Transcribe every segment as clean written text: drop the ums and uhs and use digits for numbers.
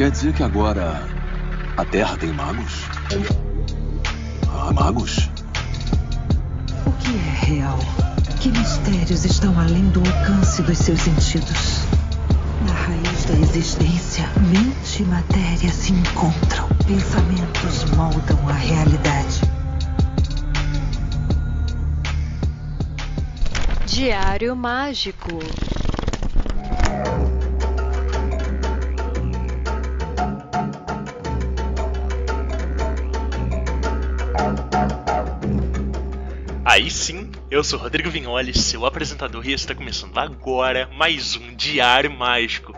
Quer dizer que agora a Terra tem magos? Ah, magos? O que é real? Que mistérios estão além do alcance dos seus sentidos? Na raiz da existência, mente e matéria se encontram. Pensamentos moldam a realidade. Diário Mágico. Aí sim, eu sou Rodrigo Vignoli, seu apresentador, e está começando agora mais um Diário Mágico,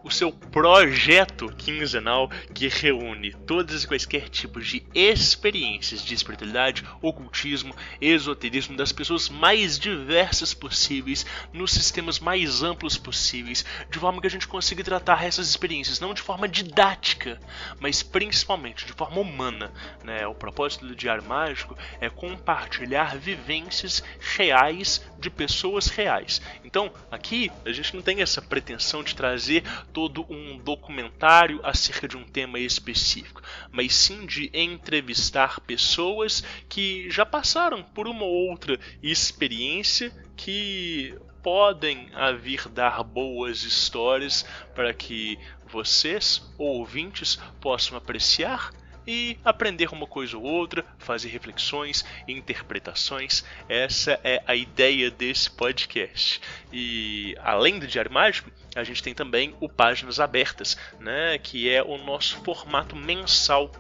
o seu projeto quinzenal que reúne todos e quaisquer tipos de experiências de espiritualidade, ocultismo, esoterismo das pessoas mais diversas possíveis, nos sistemas mais amplos possíveis, de forma que a gente consiga tratar essas experiências não de forma didática, mas principalmente de forma humana, né? O propósito do Diário Mágico é compartilhar vivências reais de pessoas reais. Então, aqui a gente não tem essa pretensão de trazer todo um documentário acerca de um tema específico, mas sim de entrevistar pessoas que já passaram por uma ou outra experiência que podem vir dar boas histórias para que vocês, ouvintes, possam apreciar e aprender uma coisa ou outra, fazer reflexões e interpretações. Essa é a ideia desse podcast. E além do Diário Mágico, a gente tem também o Páginas Abertas, né, que é o nosso formato mensal.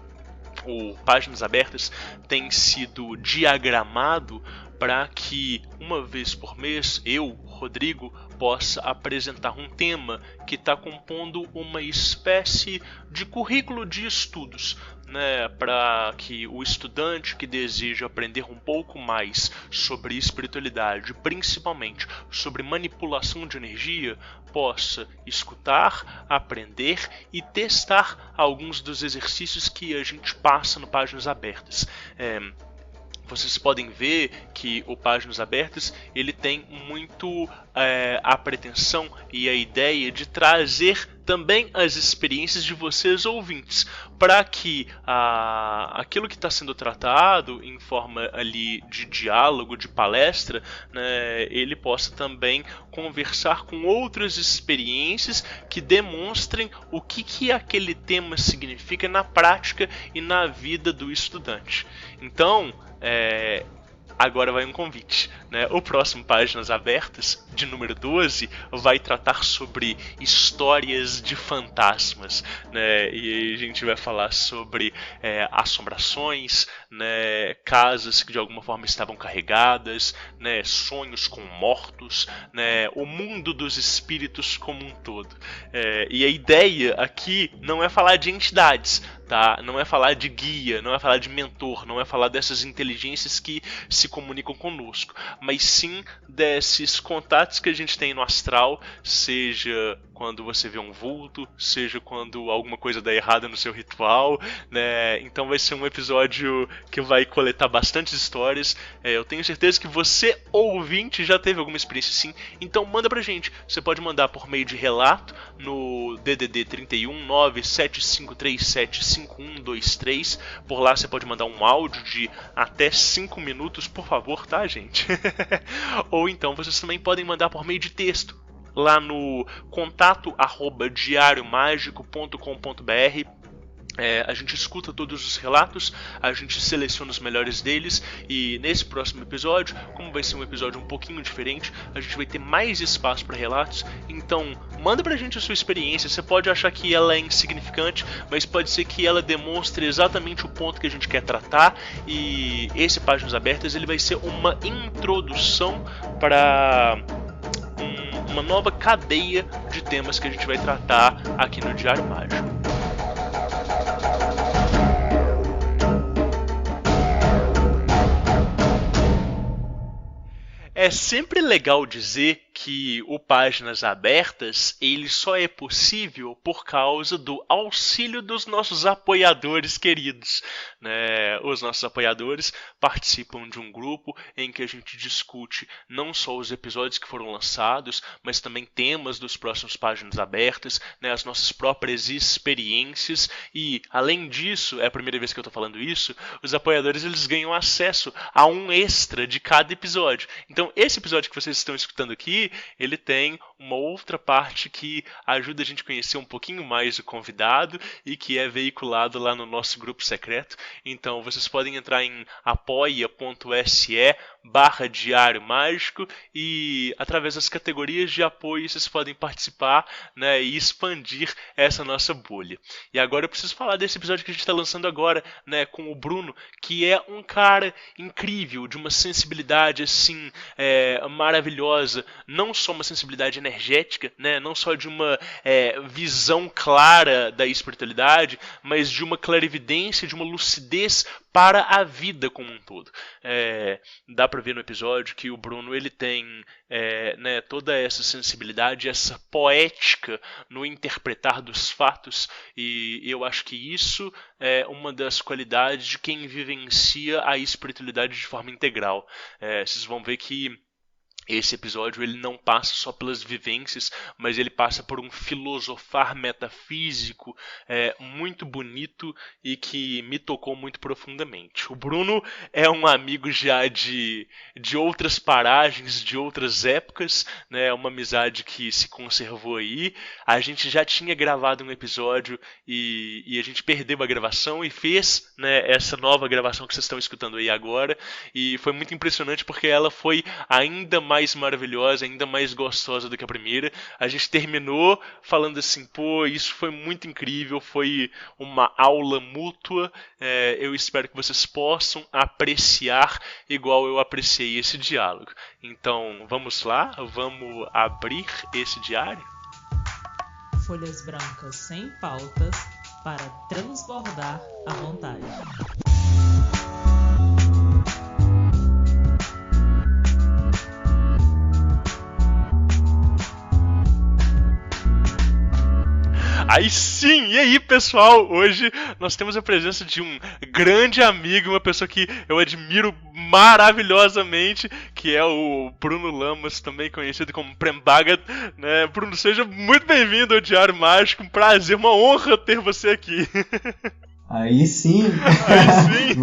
O Páginas Abertas tem sido diagramado para que uma vez por mês eu, Rodrigo, possa apresentar um tema que está compondo uma espécie de currículo de estudos, né, para que o estudante que deseja aprender um pouco mais sobre espiritualidade, principalmente sobre manipulação de energia, possa escutar, aprender e testar alguns dos exercícios que a gente passa no Páginas Abertas. Vocês podem ver que o Páginas Abertas ele tem muito a pretensão e a ideia de trazer também as experiências de vocês ouvintes, para que aquilo que está sendo tratado em forma ali de diálogo, de palestra, né, ele possa também conversar com outras experiências que demonstrem o que aquele tema significa na prática e na vida do estudante. Então, agora vai um convite, né? O próximo Páginas Abertas, de número 12, vai tratar sobre histórias de fantasmas, né? E a gente vai falar sobre assombrações, né? Casas que de alguma forma estavam carregadas, né? Sonhos com mortos, né? O mundo dos espíritos como um todo. E a ideia aqui não é falar de entidades, tá? Não é falar de guia, não é falar de mentor, não é falar dessas inteligências que se comunicam conosco, mas sim desses contatos que a gente tem no astral, seja quando você vê um vulto, seja quando alguma coisa dá errada no seu ritual, né? Então vai ser um episódio que vai coletar bastantes histórias. Eu tenho certeza que você, ouvinte, já teve alguma experiência assim, então manda pra gente. Você pode mandar por meio de relato no DDD 31 97537 5123. Por lá você pode mandar um áudio de até 5 minutos, por favor, tá, gente? Ou então vocês também podem mandar por meio de texto lá no contato@diariomagico.com.br. A gente escuta todos os relatos, a gente seleciona os melhores deles, e nesse próximo episódio, como vai ser um episódio um pouquinho diferente, a gente vai ter mais espaço para relatos. Então manda pra gente a sua experiência. Você pode achar que ela é insignificante, mas pode ser que ela demonstre exatamente o ponto que a gente quer tratar, e esse Páginas Abertas ele vai ser uma introdução para uma nova cadeia de temas que a gente vai tratar aqui no Diário Mágico. É sempre legal dizer que o Páginas Abertas ele só é possível por causa do auxílio dos nossos apoiadores queridos, né? Os nossos apoiadores participam de um grupo em que a gente discute não só os episódios que foram lançados, mas também temas dos próximos Páginas Abertas, né? As nossas próprias experiências e, além disso, é a primeira vez que eu estou falando isso, os apoiadores eles ganham acesso a um extra de cada episódio. Então, esse episódio que vocês estão escutando aqui, ele tem uma outra parte que ajuda a gente a conhecer um pouquinho mais o convidado e que é veiculado lá no nosso grupo secreto. Então, vocês podem entrar em apoia.se/Diário Mágico e, através das categorias de apoio, vocês podem participar, né, e expandir essa nossa bolha. E agora eu preciso falar desse episódio que a gente está lançando agora, né, com o Bruno, que é um cara incrível, de uma sensibilidade assim maravilhosa, não só uma sensibilidade energética, né, não só de uma visão clara da espiritualidade, mas de uma clarividência, de uma lucidez para a vida como um todo. Dá para ver no episódio que o Bruno ele tem né, toda essa sensibilidade, essa poética no interpretar dos fatos, e eu acho que isso é uma das qualidades de quem vivencia a espiritualidade de forma integral. Vocês vão ver que esse episódio ele não passa só pelas vivências, mas ele passa por um filosofar metafísico muito bonito e que me tocou muito profundamente. O Bruno é um amigo já de outras paragens, de outras épocas, né? Uma amizade que se conservou aí. A gente já tinha gravado um episódio e a gente perdeu a gravação e fez, né, essa nova gravação que vocês estão escutando aí agora. E foi muito impressionante porque ela foi ainda mais maravilhosa, ainda mais gostosa do que a primeira. A gente terminou falando assim, pô, isso foi muito incrível, foi uma aula mútua. Eu espero que vocês possam apreciar igual eu apreciei esse diálogo. Então, vamos lá? Vamos abrir esse diário? Folhas brancas sem pautas para transbordar à vontade. Aí sim! E aí, pessoal? Hoje nós temos a presença de um grande amigo, uma pessoa que eu admiro maravilhosamente, que é o Bruno Lamas, também conhecido como Prembagat, né? Bruno, seja muito bem-vindo ao Diário Mágico, um prazer, uma honra ter você aqui. Aí sim! Aí sim!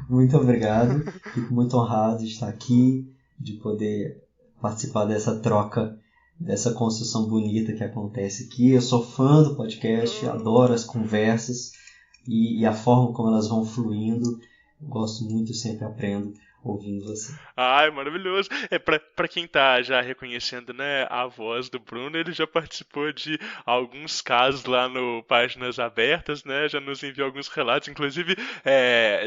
muito obrigado, fico muito honrado de estar aqui, de poder participar dessa troca, dessa construção bonita que acontece aqui. Eu sou fã do podcast, adoro as conversas e a forma como elas vão fluindo. Eu gosto muito, sempre aprendo ouvindo você. Ai, maravilhoso. Pra quem tá já reconhecendo, né, a voz do Bruno, ele já participou de alguns casos lá no Páginas Abertas, né, já nos enviou alguns relatos, inclusive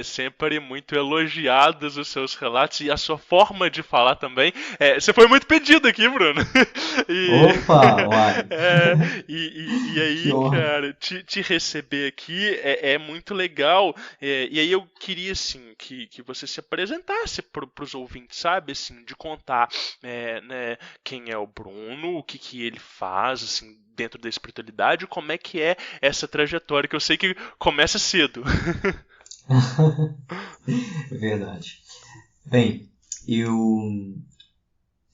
sempre muito elogiados os seus relatos e a sua forma de falar também. Você foi muito pedido aqui, Bruno. Opa, uai. E aí, cara, te receber aqui é muito legal. E aí eu queria, assim, que você se apresentasse para os ouvintes, sabe, assim, de contar né, quem é o Bruno, o que ele faz, assim, dentro da espiritualidade, como é que é essa trajetória, que eu sei que começa cedo. Verdade. Bem, eu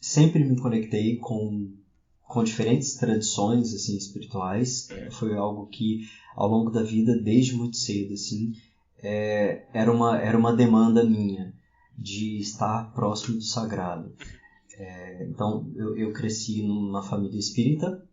sempre me conectei com diferentes tradições, assim, espirituais. Foi algo que, ao longo da vida, desde muito cedo, assim, era uma demanda minha de estar próximo do sagrado. Então, eu cresci numa família espírita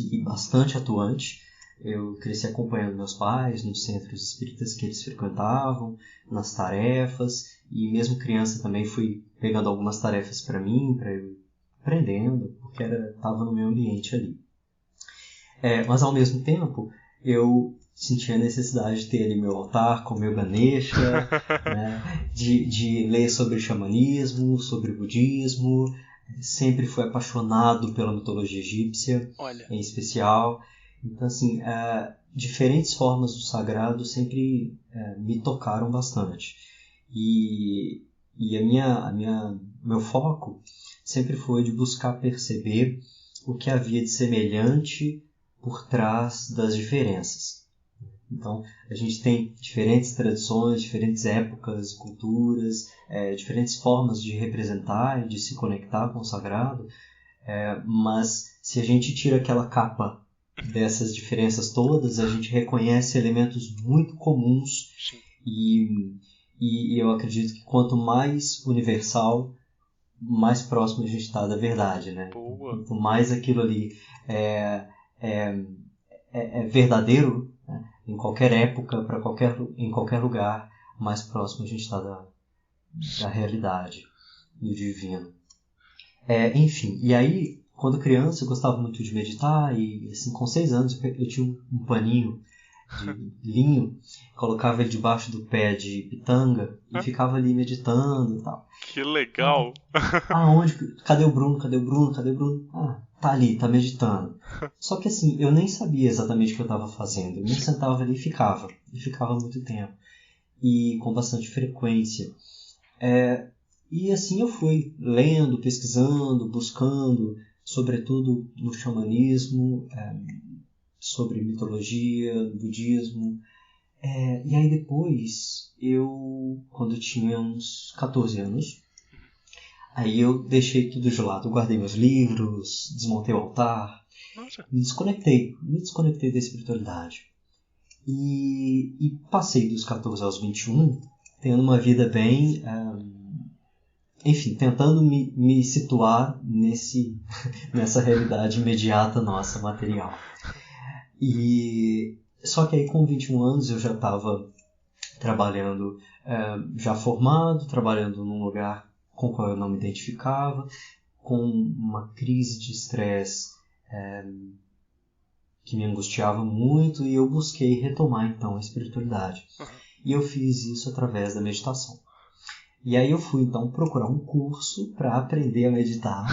e bastante atuante. Eu cresci acompanhando meus pais nos centros espíritas que eles frequentavam, nas tarefas, e mesmo criança também fui pegando algumas tarefas para mim, para eu ir aprendendo, porque estava no meu ambiente ali. Mas, ao mesmo tempo, eu sentia a necessidade de ter ali meu altar com meu Ganesha, né? de ler sobre xamanismo, sobre budismo. Sempre fui apaixonado pela mitologia egípcia, em especial. Então, assim, diferentes formas do sagrado sempre me tocaram bastante. E meu foco sempre foi de buscar perceber o que havia de semelhante por trás das diferenças. Então, a gente tem diferentes tradições, diferentes épocas, culturas, diferentes formas de representar e de se conectar com o sagrado, mas se a gente tira aquela capa dessas diferenças todas, a gente reconhece elementos muito comuns e eu acredito que quanto mais universal, mais próximo a gente está da verdade, né? Boa. Quanto mais aquilo ali é verdadeiro, né? Em qualquer época, em qualquer lugar, mais próximo a gente está da realidade, do divino. Enfim, e aí, quando criança, eu gostava muito de meditar e, assim, com 6 anos, eu tinha um paninho de linho, colocava ele debaixo do pé de pitanga e ficava ali meditando e tal. Que legal! Cadê o Bruno? Cadê o Bruno? Cadê o Bruno? Ah, tá ali, tá meditando. Só que assim, eu nem sabia exatamente o que eu estava fazendo. Eu me sentava ali e ficava muito tempo. E com bastante frequência. E assim eu fui lendo, pesquisando, buscando, sobretudo no xamanismo, sobre mitologia, budismo. E aí depois, quando eu tinha uns 14 anos, aí eu deixei tudo de lado, guardei meus livros, desmontei o altar, me desconectei da espiritualidade. E passei dos 14 aos 21, tendo uma vida bem, enfim, tentando me situar nessa realidade imediata nossa, material. Só que aí com 21 anos eu já estava trabalhando, já formado, trabalhando num lugar com o qual eu não me identificava, com uma crise de estresse que me angustiava muito, e eu busquei retomar então a espiritualidade. E eu fiz isso através da meditação. E aí eu fui então procurar um curso para aprender a meditar.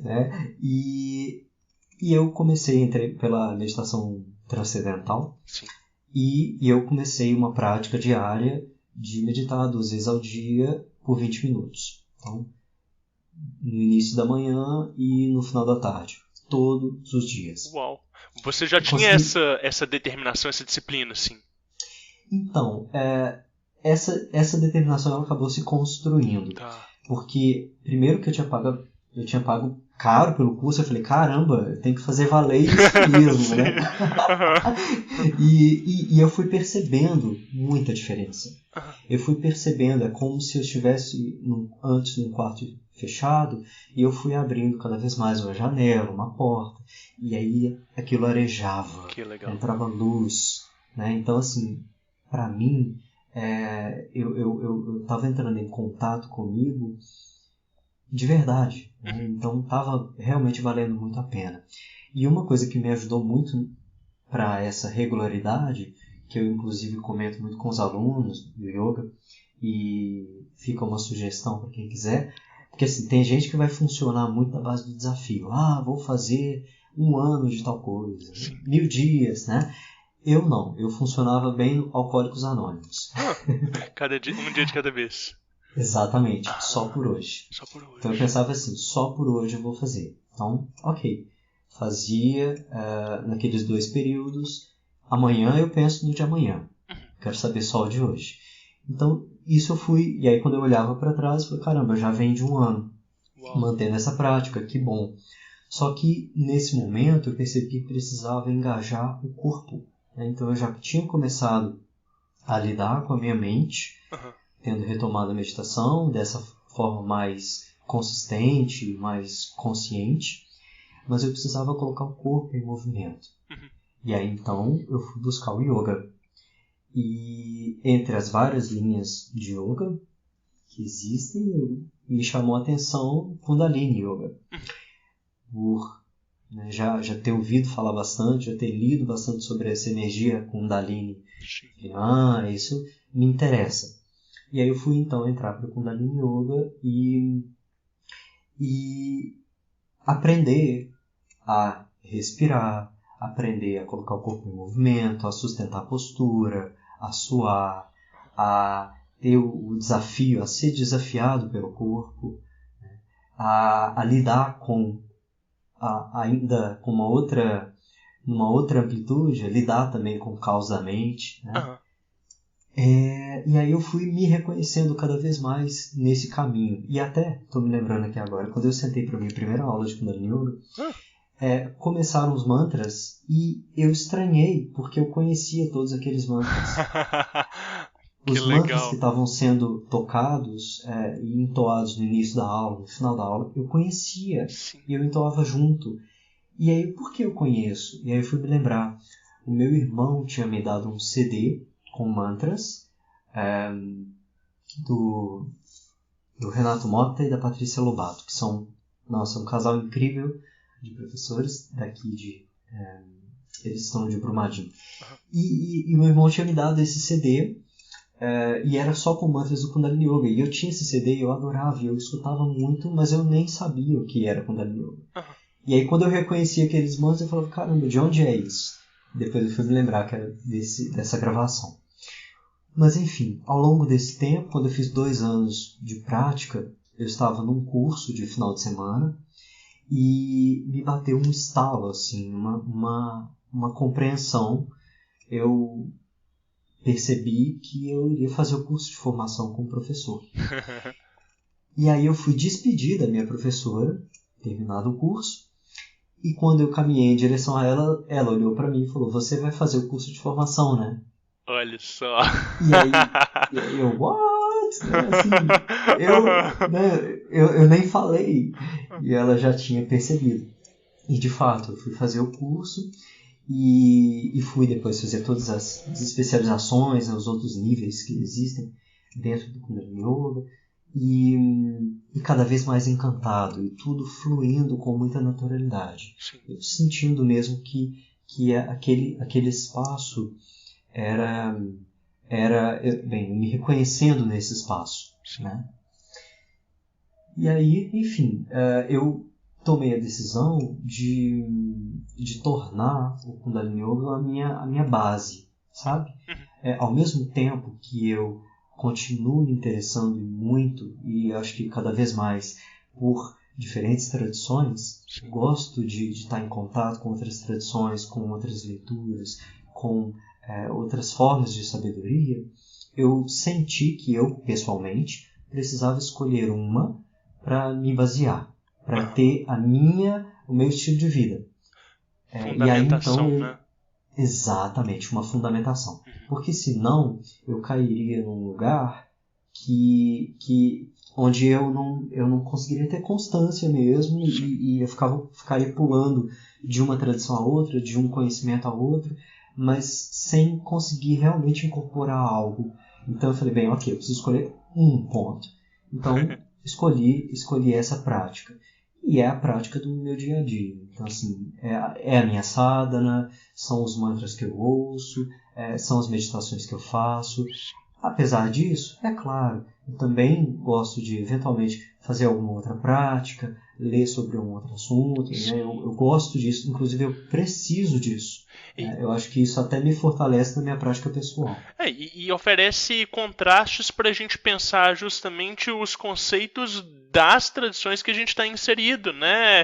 Né? E eu entrei pela meditação transcendental. Sim. E eu comecei uma prática diária de meditar 2 vezes ao dia por 20 minutos. Então, no início da manhã e no final da tarde. Todos os dias. Uau! Você já tinha essa determinação, essa disciplina, assim? Então, essa determinação ela acabou se construindo. Tá. Porque, primeiro que eu tinha pago caro pelo curso, eu falei, caramba, eu tenho que fazer valer isso mesmo, né? E eu fui percebendo muita diferença. Eu fui percebendo, é como se eu estivesse antes num quarto fechado, e eu fui abrindo cada vez mais uma janela, uma porta, e aí aquilo arejava, Que legal. entrava luz, né? Então, assim, para mim, eu estava entrando em contato comigo de verdade, né? Então estava realmente valendo muito a pena. E uma coisa que me ajudou muito para essa regularidade, que eu inclusive comento muito com os alunos do yoga, e fica uma sugestão para quem quiser, porque assim, tem gente que vai funcionar muito na base do desafio. Vou fazer 1 ano de tal coisa, 1000 dias, né? Eu não, eu funcionava bem no Alcoólicos Anônimos. Um dia de cada vez. Exatamente, só por hoje. Só por hoje. Então eu pensava assim, só por hoje eu vou fazer. Então, ok. Fazia naqueles 2 períodos. Amanhã eu penso no de amanhã. Quero saber só o de hoje. Então, isso eu fui. E aí quando eu olhava para trás, eu falei, caramba, já vem de 1 ano. Uau. Mantendo essa prática, que bom. Só que nesse momento eu percebi que precisava engajar o corpo. Então eu já tinha começado a lidar com a minha mente, tendo retomado a meditação dessa forma mais consistente, mais consciente, mas eu precisava colocar o corpo em movimento. E aí então eu fui buscar o yoga. E entre as várias linhas de yoga que existem, me chamou a atenção Kundalini Yoga. Por já ter ouvido falar bastante, já ter lido bastante sobre essa energia Kundalini. Isso me interessa. E aí eu fui então entrar para o Kundalini Yoga e aprender a respirar, aprender a colocar o corpo em movimento, a sustentar a postura, a suar, a ter o desafio, a ser desafiado pelo corpo, a lidar com ainda com numa outra amplitude, a lidar também com o caos da mente, né? Aham. E aí eu fui me reconhecendo cada vez mais nesse caminho. E até, estou me lembrando aqui agora, quando eu sentei para a minha primeira aula de Kundalini Yoga, começaram os mantras e eu estranhei, porque eu conhecia todos aqueles mantras. Que Os mantras legal. que estavam sendo tocados e entoados no início da aula, no final da aula, eu conhecia. Sim. E eu entoava junto. E aí, por que eu conheço? E aí eu fui me lembrar. O meu irmão tinha me dado um CD com mantras do Renato Mota e da Patrícia Lobato, que são, um casal incrível de professores daqui eles estão de Brumadinho. E o meu irmão tinha me dado esse CD, e era só com mantras do Kundalini Yoga. E eu tinha esse CD e eu adorava, eu escutava muito, mas eu nem sabia o que era Kundalini Yoga. E aí quando eu reconheci aqueles mantras, eu falava, caramba, de onde é isso? Depois eu fui me lembrar que era dessa gravação. Mas enfim, ao longo desse tempo, quando eu fiz 2 anos de prática, eu estava num curso de final de semana e me bateu um estalo, assim, uma compreensão. Eu percebi que eu iria fazer o curso de formação como professor. E aí eu fui despedir da minha professora, terminado o curso, e quando eu caminhei em direção a ela, ela olhou para mim e falou, você vai fazer o curso de formação, né? Olha só. E aí eu what? Eu nem falei. E ela já tinha percebido. E de fato, eu fui fazer o curso e fui depois fazer todas as especializações, os outros níveis que existem dentro do Kundalini Yoga. E cada vez mais encantado, e tudo fluindo com muita naturalidade. Sim. Eu sentindo mesmo que aquele espaço me reconhecendo nesse espaço, né? E aí, enfim, eu tomei a decisão de tornar o Kundalini Yoga a minha base, sabe? Ao mesmo tempo que eu continuo me interessando muito, e acho que cada vez mais, por diferentes tradições, gosto de estar em contato com outras tradições, com outras leituras, com outras formas de sabedoria, eu senti que eu, pessoalmente, precisava escolher uma para me basear, para ter o meu estilo de vida. E aí, então, né? Exatamente, uma fundamentação. Porque senão eu cairia num lugar onde eu não conseguiria ter constância mesmo, e eu ficaria pulando de uma tradição a outra, de um conhecimento a outro, mas sem conseguir realmente incorporar algo. Então eu falei, bem, ok, eu preciso escolher um ponto. Então escolhi essa prática. E é a prática do meu dia a dia. Então, assim, é a minha sadhana, são os mantras que eu ouço, são as meditações que eu faço. Apesar disso, é claro, eu também gosto de, eventualmente, fazer alguma outra prática, ler sobre um outro assunto, né? Eu gosto disso, inclusive eu preciso disso. Eu acho que isso até me fortalece na minha prática pessoal. E oferece contrastes para a gente pensar justamente os conceitos das tradições que a gente está inserido, né?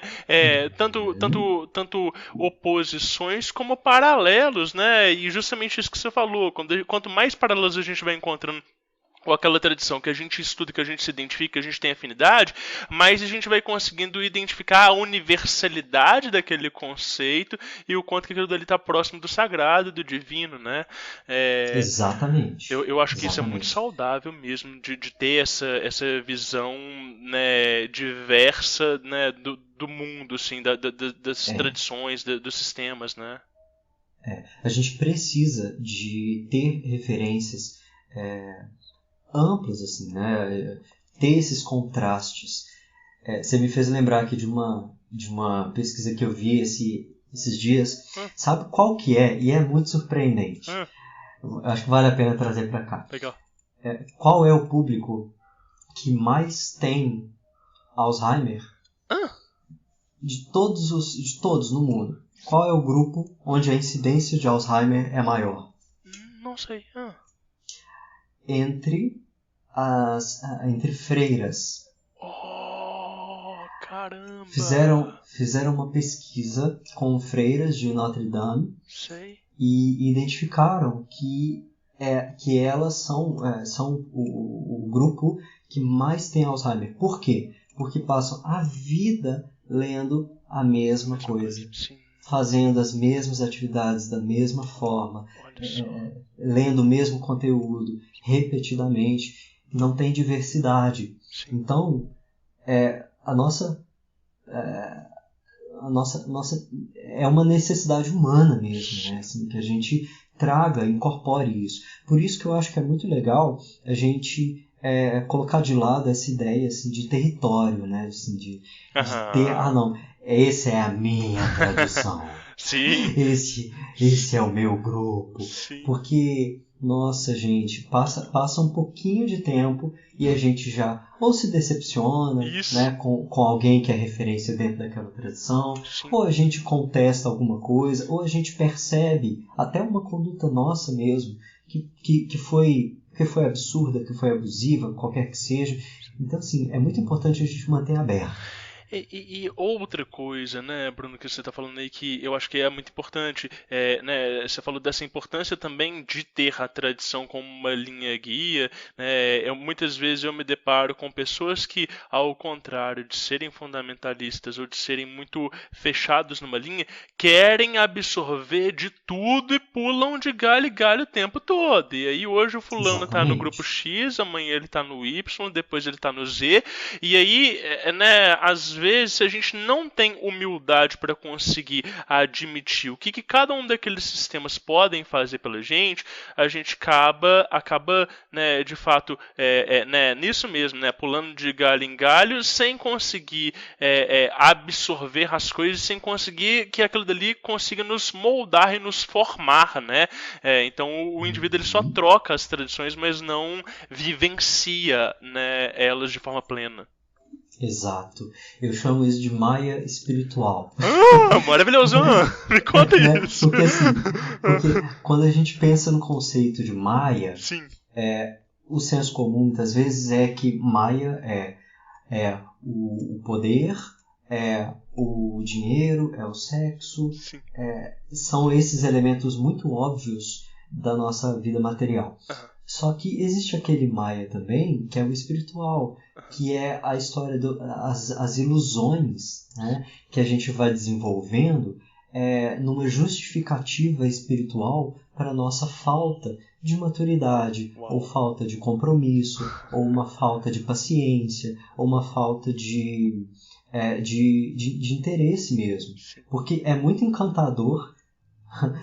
Tanto oposições como paralelos, né? E justamente isso que você falou, quanto mais paralelos a gente vai encontrando ou aquela tradição que a gente estuda, que a gente se identifica, que a gente tem afinidade, mas a gente vai conseguindo identificar a universalidade daquele conceito e o quanto que aquilo dali está próximo do sagrado, do divino, né? Exatamente. Eu acho que isso é muito saudável mesmo, de ter essa visão, né, diversa, né, do mundo, assim, das tradições, dos sistemas, né? A gente precisa de ter referências amplas, assim, né? Ter esses contrastes. Você me fez lembrar aqui de uma pesquisa que eu vi esses dias. Sabe qual que é? E é muito surpreendente. Acho que vale a pena trazer para cá. Legal. Qual é o público que mais tem Alzheimer? De todos no mundo. Qual é o grupo onde a incidência de Alzheimer é maior? Não sei. Entre freiras. Oh, Caramba! Fizeram uma pesquisa com freiras de Notre Dame. Sei. E identificaram que elas são o grupo que mais tem Alzheimer. Por quê? Porque passam a vida lendo a mesma coisa, Sim. fazendo as mesmas atividades da mesma forma, Olha só. lendo o mesmo conteúdo repetidamente, não tem diversidade. Sim. Então, a nossa é uma necessidade humana mesmo, né? Assim, que a gente incorpore isso. Por isso que eu acho que é muito legal a gente colocar de lado essa ideia assim, de território, né? Assim, de ter, não, essa é a minha tradição. Sim. Esse é o meu grupo. Sim. Porque, nossa, gente, passa um pouquinho de tempo e a gente já ou se decepciona, né, com alguém que é referência dentro daquela tradição, Sim. ou a gente contesta alguma coisa, ou a gente percebe até uma conduta nossa mesmo que foi absurda, que foi abusiva, qualquer que seja. Então, assim, é muito importante a gente manter aberto. E outra coisa, né, Bruno, que você está falando aí que eu acho que é muito importante, né, você falou dessa importância também de ter a tradição como uma linha guia, né, muitas vezes eu me deparo com pessoas que, ao contrário de serem fundamentalistas ou de serem muito fechados numa linha, querem absorver de tudo e pulam de galho em galho o tempo todo. E aí hoje o fulano está no grupo X, amanhã ele está no Y, depois ele está no Z, e aí, né, às vezes, se a gente não tem humildade para conseguir admitir o que cada um daqueles sistemas podem fazer pela gente, a gente acaba, né, de fato, né, nisso mesmo, né, pulando de galho em galho, sem conseguir absorver as coisas, sem conseguir que aquilo dali consiga nos moldar e nos formar, né? Então, o indivíduo ele só troca as tradições, mas não vivencia, né, elas de forma plena. Exato. Eu chamo isso de Maia espiritual. Maravilhoso! Me conta isso! Porque quando a gente pensa no conceito de Maia, sim. O senso comum muitas vezes é que Maia é o poder, é o dinheiro, é o sexo, são esses elementos muito óbvios da nossa vida material. Só que existe aquele Maia também, que é o espiritual, que é a história das ilusões, né, que a gente vai desenvolvendo numa justificativa espiritual para a nossa falta de maturidade, ou falta de compromisso, ou uma falta de paciência, ou uma falta de interesse mesmo. Porque é muito encantador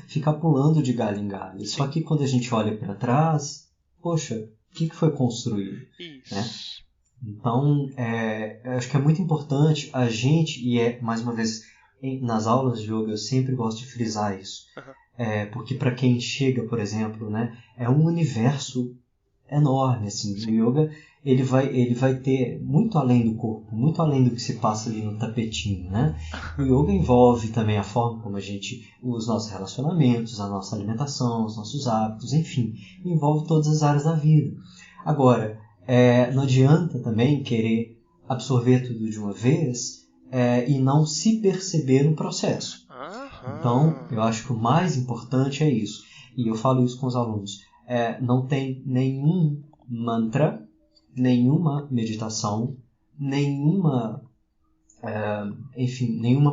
ficar pulando de galho em galho. Só que quando a gente olha para trás, poxa, o que foi construído? Né? Então, eu acho que é muito importante a gente, e mais uma vez, nas aulas de yoga eu sempre gosto de frisar isso, porque para quem chega, por exemplo, né, é um universo enorme, assim, o yoga ele vai ter muito além do corpo, muito além do que se passa ali no tapetinho, né? O yoga envolve também a forma como os nossos relacionamentos, a nossa alimentação, os nossos hábitos, enfim, envolve todas as áreas da vida. Agora, não adianta também querer absorver tudo de uma vez e não se perceber no processo. Então, eu acho que o mais importante é isso, e eu falo isso com os alunos, não tem nenhum mantra, nenhuma meditação, nenhuma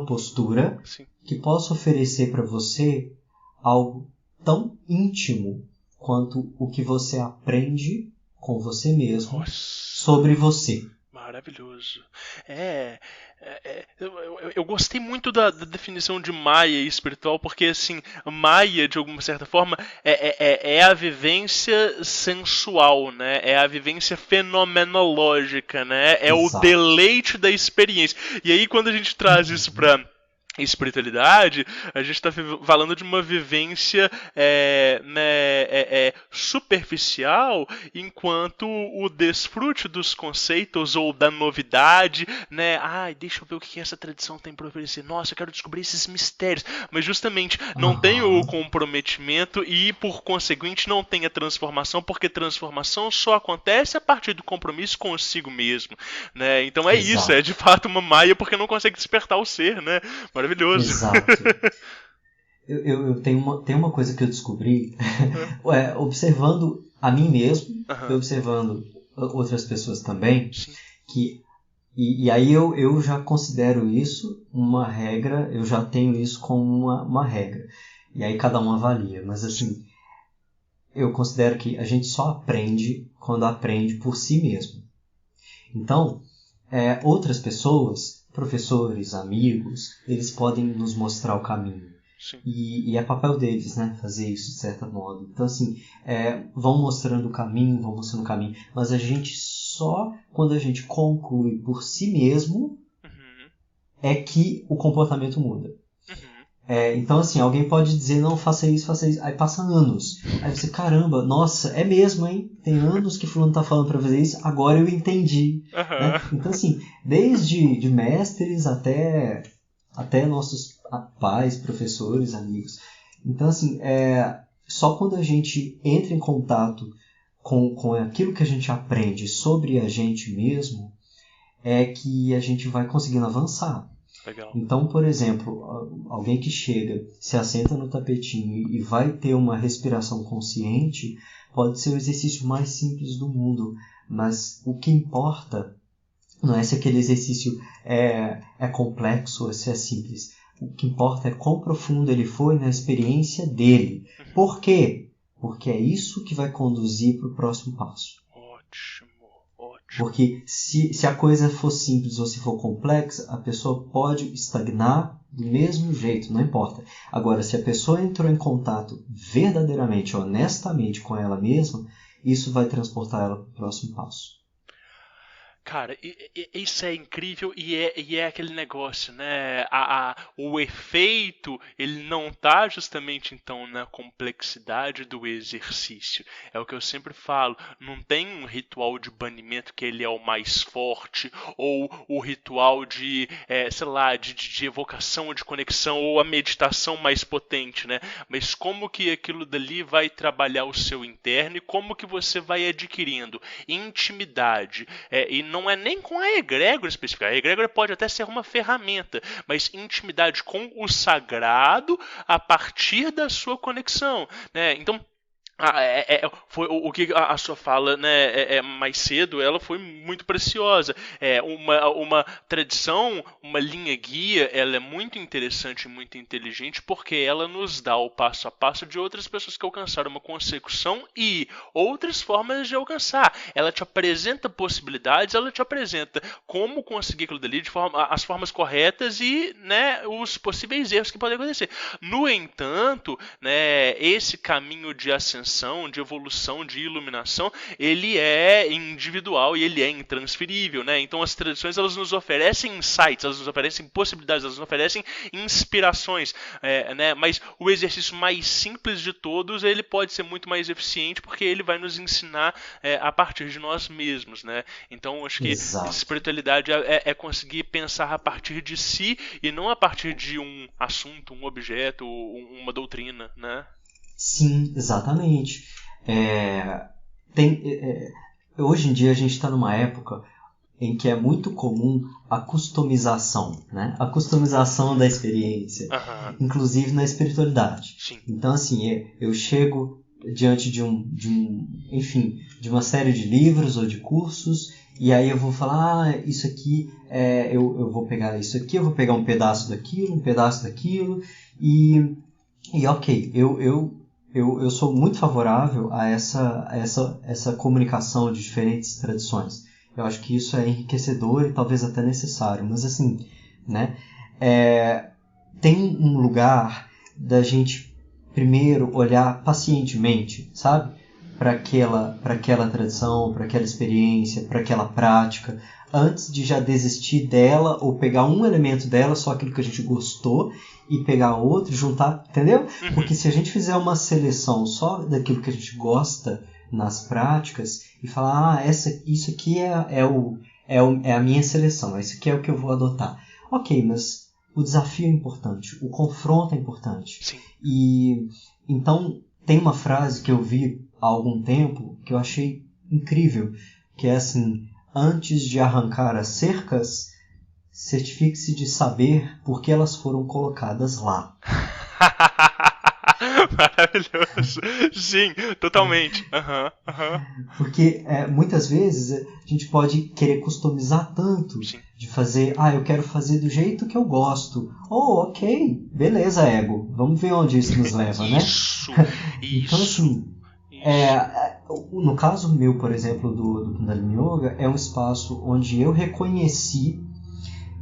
postura que possa oferecer para você algo tão íntimo quanto o que você aprende com você mesmo sobre você. Maravilhoso. Eu gostei muito da definição de Maia espiritual, porque assim, Maia, de alguma certa forma, é a vivência sensual, né? É a vivência fenomenológica, né? É o deleite da experiência. E aí, quando a gente traz isso para espiritualidade, a gente está falando de uma vivência superficial, enquanto o desfrute dos conceitos ou da novidade, né? Ai, deixa eu ver o que essa tradição tem para oferecer. Nossa, eu quero descobrir esses mistérios. Mas justamente não tem o comprometimento e, por conseguinte, não tem a transformação, porque transformação só acontece a partir do compromisso consigo mesmo, né? Então isso, é de fato uma maia porque não consegue despertar o ser, né? Maravilhoso. Exato. Eu tenho uma coisa que eu descobri observando a mim mesmo e observando outras pessoas também, que e aí eu já considero isso uma regra, eu já tenho isso como uma regra, e aí cada um avalia, mas assim, eu considero que a gente só aprende quando aprende por si mesmo. Então, outras pessoas, professores, amigos, eles podem nos mostrar o caminho. E é papel deles, né, fazer isso de certo modo. Então, assim, vão mostrando o caminho, mas a gente só, quando a gente conclui por si mesmo, é que o comportamento muda. Então, assim, alguém pode dizer, não, faça isso, aí passa anos. Aí você, caramba, nossa, é mesmo, hein? Tem anos que fulano tá falando pra fazer isso, agora eu entendi. Né? Então, assim, desde de mestres até nossos pais, professores, amigos. Então, assim, só quando a gente entra em contato com aquilo que a gente aprende sobre a gente mesmo, é que a gente vai conseguindo avançar. Legal. Então, por exemplo, alguém que chega, se assenta no tapetinho e vai ter uma respiração consciente, pode ser o exercício mais simples do mundo, mas o que importa não é se aquele exercício é complexo ou se é simples. O que importa é quão profundo ele foi na experiência dele. Por quê? Porque é isso que vai conduzir para o próximo passo. Ótimo. Porque se a coisa for simples ou se for complexa, a pessoa pode estagnar do mesmo jeito, não importa. Agora, se a pessoa entrou em contato verdadeiramente, honestamente com ela mesma, isso vai transportar ela para o próximo passo. Cara, isso é incrível e é aquele negócio, né? O efeito, ele não tá justamente então na complexidade do exercício. É o que eu sempre falo, não tem um ritual de banimento que ele é o mais forte, ou o ritual de, de evocação, de conexão, ou a meditação mais potente, né? Mas como que aquilo dali vai trabalhar o seu interno e como que você vai adquirindo intimidade, e não é nem com a egrégora específica. A egrégora pode até ser uma ferramenta, mas intimidade com o sagrado a partir da sua conexão, né? Então, foi o que a sua fala, né, mais cedo, ela foi muito preciosa. Uma tradição, uma linha guia, ela é muito interessante e muito inteligente porque ela nos dá o passo a passo de outras pessoas que alcançaram uma consecução e outras formas de alcançar. Ela te apresenta possibilidades, ela te apresenta como conseguir aquilo dali de as formas corretas e, né, os possíveis erros que podem acontecer. No entanto, né, esse caminho de ascensão, de evolução, de iluminação, ele é individual e ele é intransferível, né? Então as tradições, elas nos oferecem insights, elas nos oferecem possibilidades, elas nos oferecem inspirações, né? Mas o exercício mais simples de todos, ele pode ser muito mais eficiente porque ele vai nos ensinar a partir de nós mesmos, né? Então acho que espiritualidade é conseguir pensar a partir de si e não a partir de um assunto, um objeto, uma doutrina, né? Sim, exatamente. Hoje em dia a gente está numa época em que é muito comum a customização, né? A customização da experiência, inclusive na espiritualidade. Sim. Então, assim, eu chego diante de uma série de livros ou de cursos, e aí eu vou falar, isso aqui, eu vou pegar isso aqui, eu vou pegar um pedaço daquilo, e ok, eu sou muito favorável a essa comunicação de diferentes tradições. Eu acho que isso é enriquecedor e talvez até necessário. Mas assim, né, tem um lugar da gente primeiro olhar pacientemente, sabe? para aquela tradição, para aquela experiência, para aquela prática, antes de já desistir dela ou pegar um elemento dela, só aquilo que a gente gostou, e pegar outro, juntar, entendeu? Porque se a gente fizer uma seleção só daquilo que a gente gosta nas práticas e falar, isso aqui é a minha seleção, isso aqui é o que eu vou adotar. Ok, mas o desafio é importante, o confronto é importante. Sim. E então tem uma frase que eu vi há algum tempo que eu achei incrível, que é assim: antes de arrancar as cercas, certifique-se de saber por que elas foram colocadas lá. Maravilhoso. Sim, totalmente. Porque muitas vezes a gente pode querer customizar tanto. Sim. De fazer, eu quero fazer do jeito que eu gosto. Ok, beleza, ego. Vamos ver onde isso nos leva, né? Isso. Então, assim, no caso meu, por exemplo, do Kundalini Yoga, é um espaço onde eu reconheci,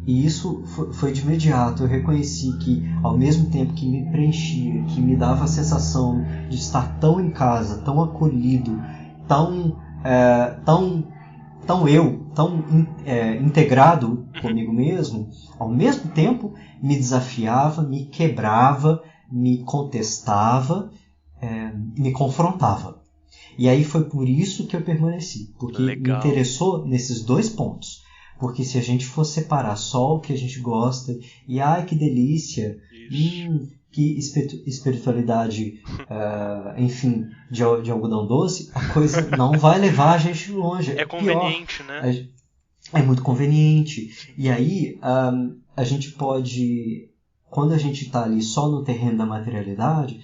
e isso foi de imediato, eu reconheci que ao mesmo tempo que me preenchia, que me dava a sensação de estar tão em casa, tão acolhido, tão integrado comigo mesmo, ao mesmo tempo me desafiava, me quebrava, me contestava, me confrontava. E aí foi por isso que eu permaneci, porque Legal. Me interessou nesses dois pontos. Porque se a gente for separar só o que a gente gosta, e que delícia, que espiritualidade, enfim, de algodão doce, a coisa não vai levar a gente longe. É conveniente, pior, né? É muito conveniente. E aí a gente pode, quando a gente está ali só no terreno da materialidade,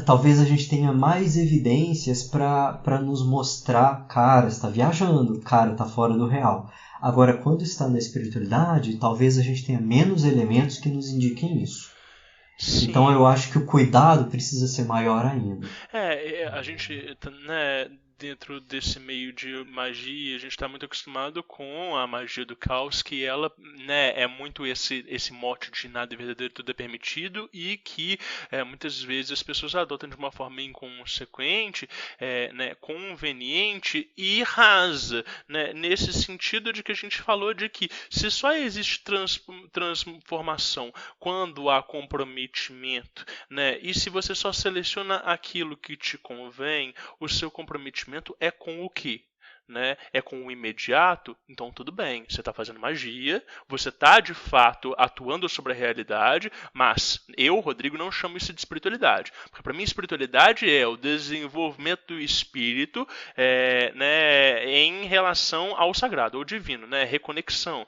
talvez a gente tenha mais evidências para nos mostrar, cara, está viajando, cara, está fora do real. Agora, quando está na espiritualidade, talvez a gente tenha menos elementos que nos indiquem isso. Sim. Então eu acho que o cuidado precisa ser maior ainda. A gente, né, dentro desse meio de magia, a gente está muito acostumado com a magia do caos, que ela, né, é muito esse mote de nada é verdadeiro, tudo é permitido, e que muitas vezes as pessoas adotam de uma forma inconsequente, né, conveniente e rasa, né, nesse sentido de que a gente falou de que se só existe transformação quando há comprometimento, né, e se você só seleciona aquilo que te convém, o seu comprometimento é com o quê? Né? É com o imediato, então tudo bem, você está fazendo magia, você está de fato atuando sobre a realidade, mas eu, Rodrigo, não chamo isso de espiritualidade, porque para mim espiritualidade é o desenvolvimento do espírito né, em relação ao sagrado, ao divino, né, reconexão.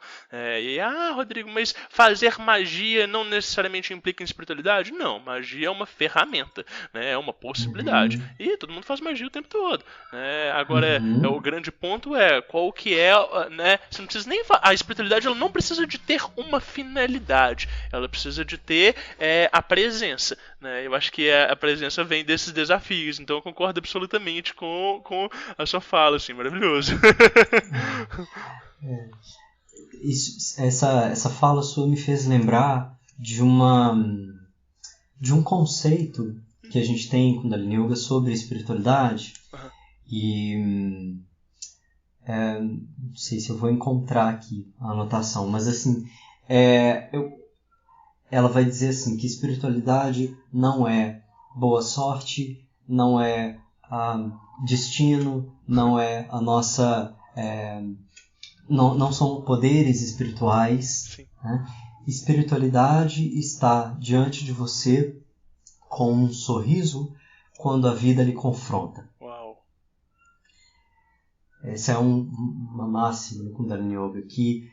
Rodrigo, mas fazer magia não necessariamente implica em espiritualidade? Não, magia é uma ferramenta, né, é uma possibilidade, e todo mundo faz magia o tempo todo, né? Agora, o grande ponto é qual que é, né? Você não precisa nem a espiritualidade, ela não precisa de ter uma finalidade, ela precisa de ter a presença, né? Eu acho que a presença vem desses desafios, então eu concordo absolutamente com a sua fala, assim, maravilhoso. Essa fala sua me fez lembrar de um conceito que a gente tem em Kundalini Yoga sobre espiritualidade. E não sei se eu vou encontrar aqui a anotação, mas assim, ela vai dizer assim, que espiritualidade não é boa sorte, não é destino, não é a nossa... não são poderes espirituais. Né? Espiritualidade está diante de você com um sorriso quando a vida lhe confronta. Essa é uma máxima no Kundalini Yoga, que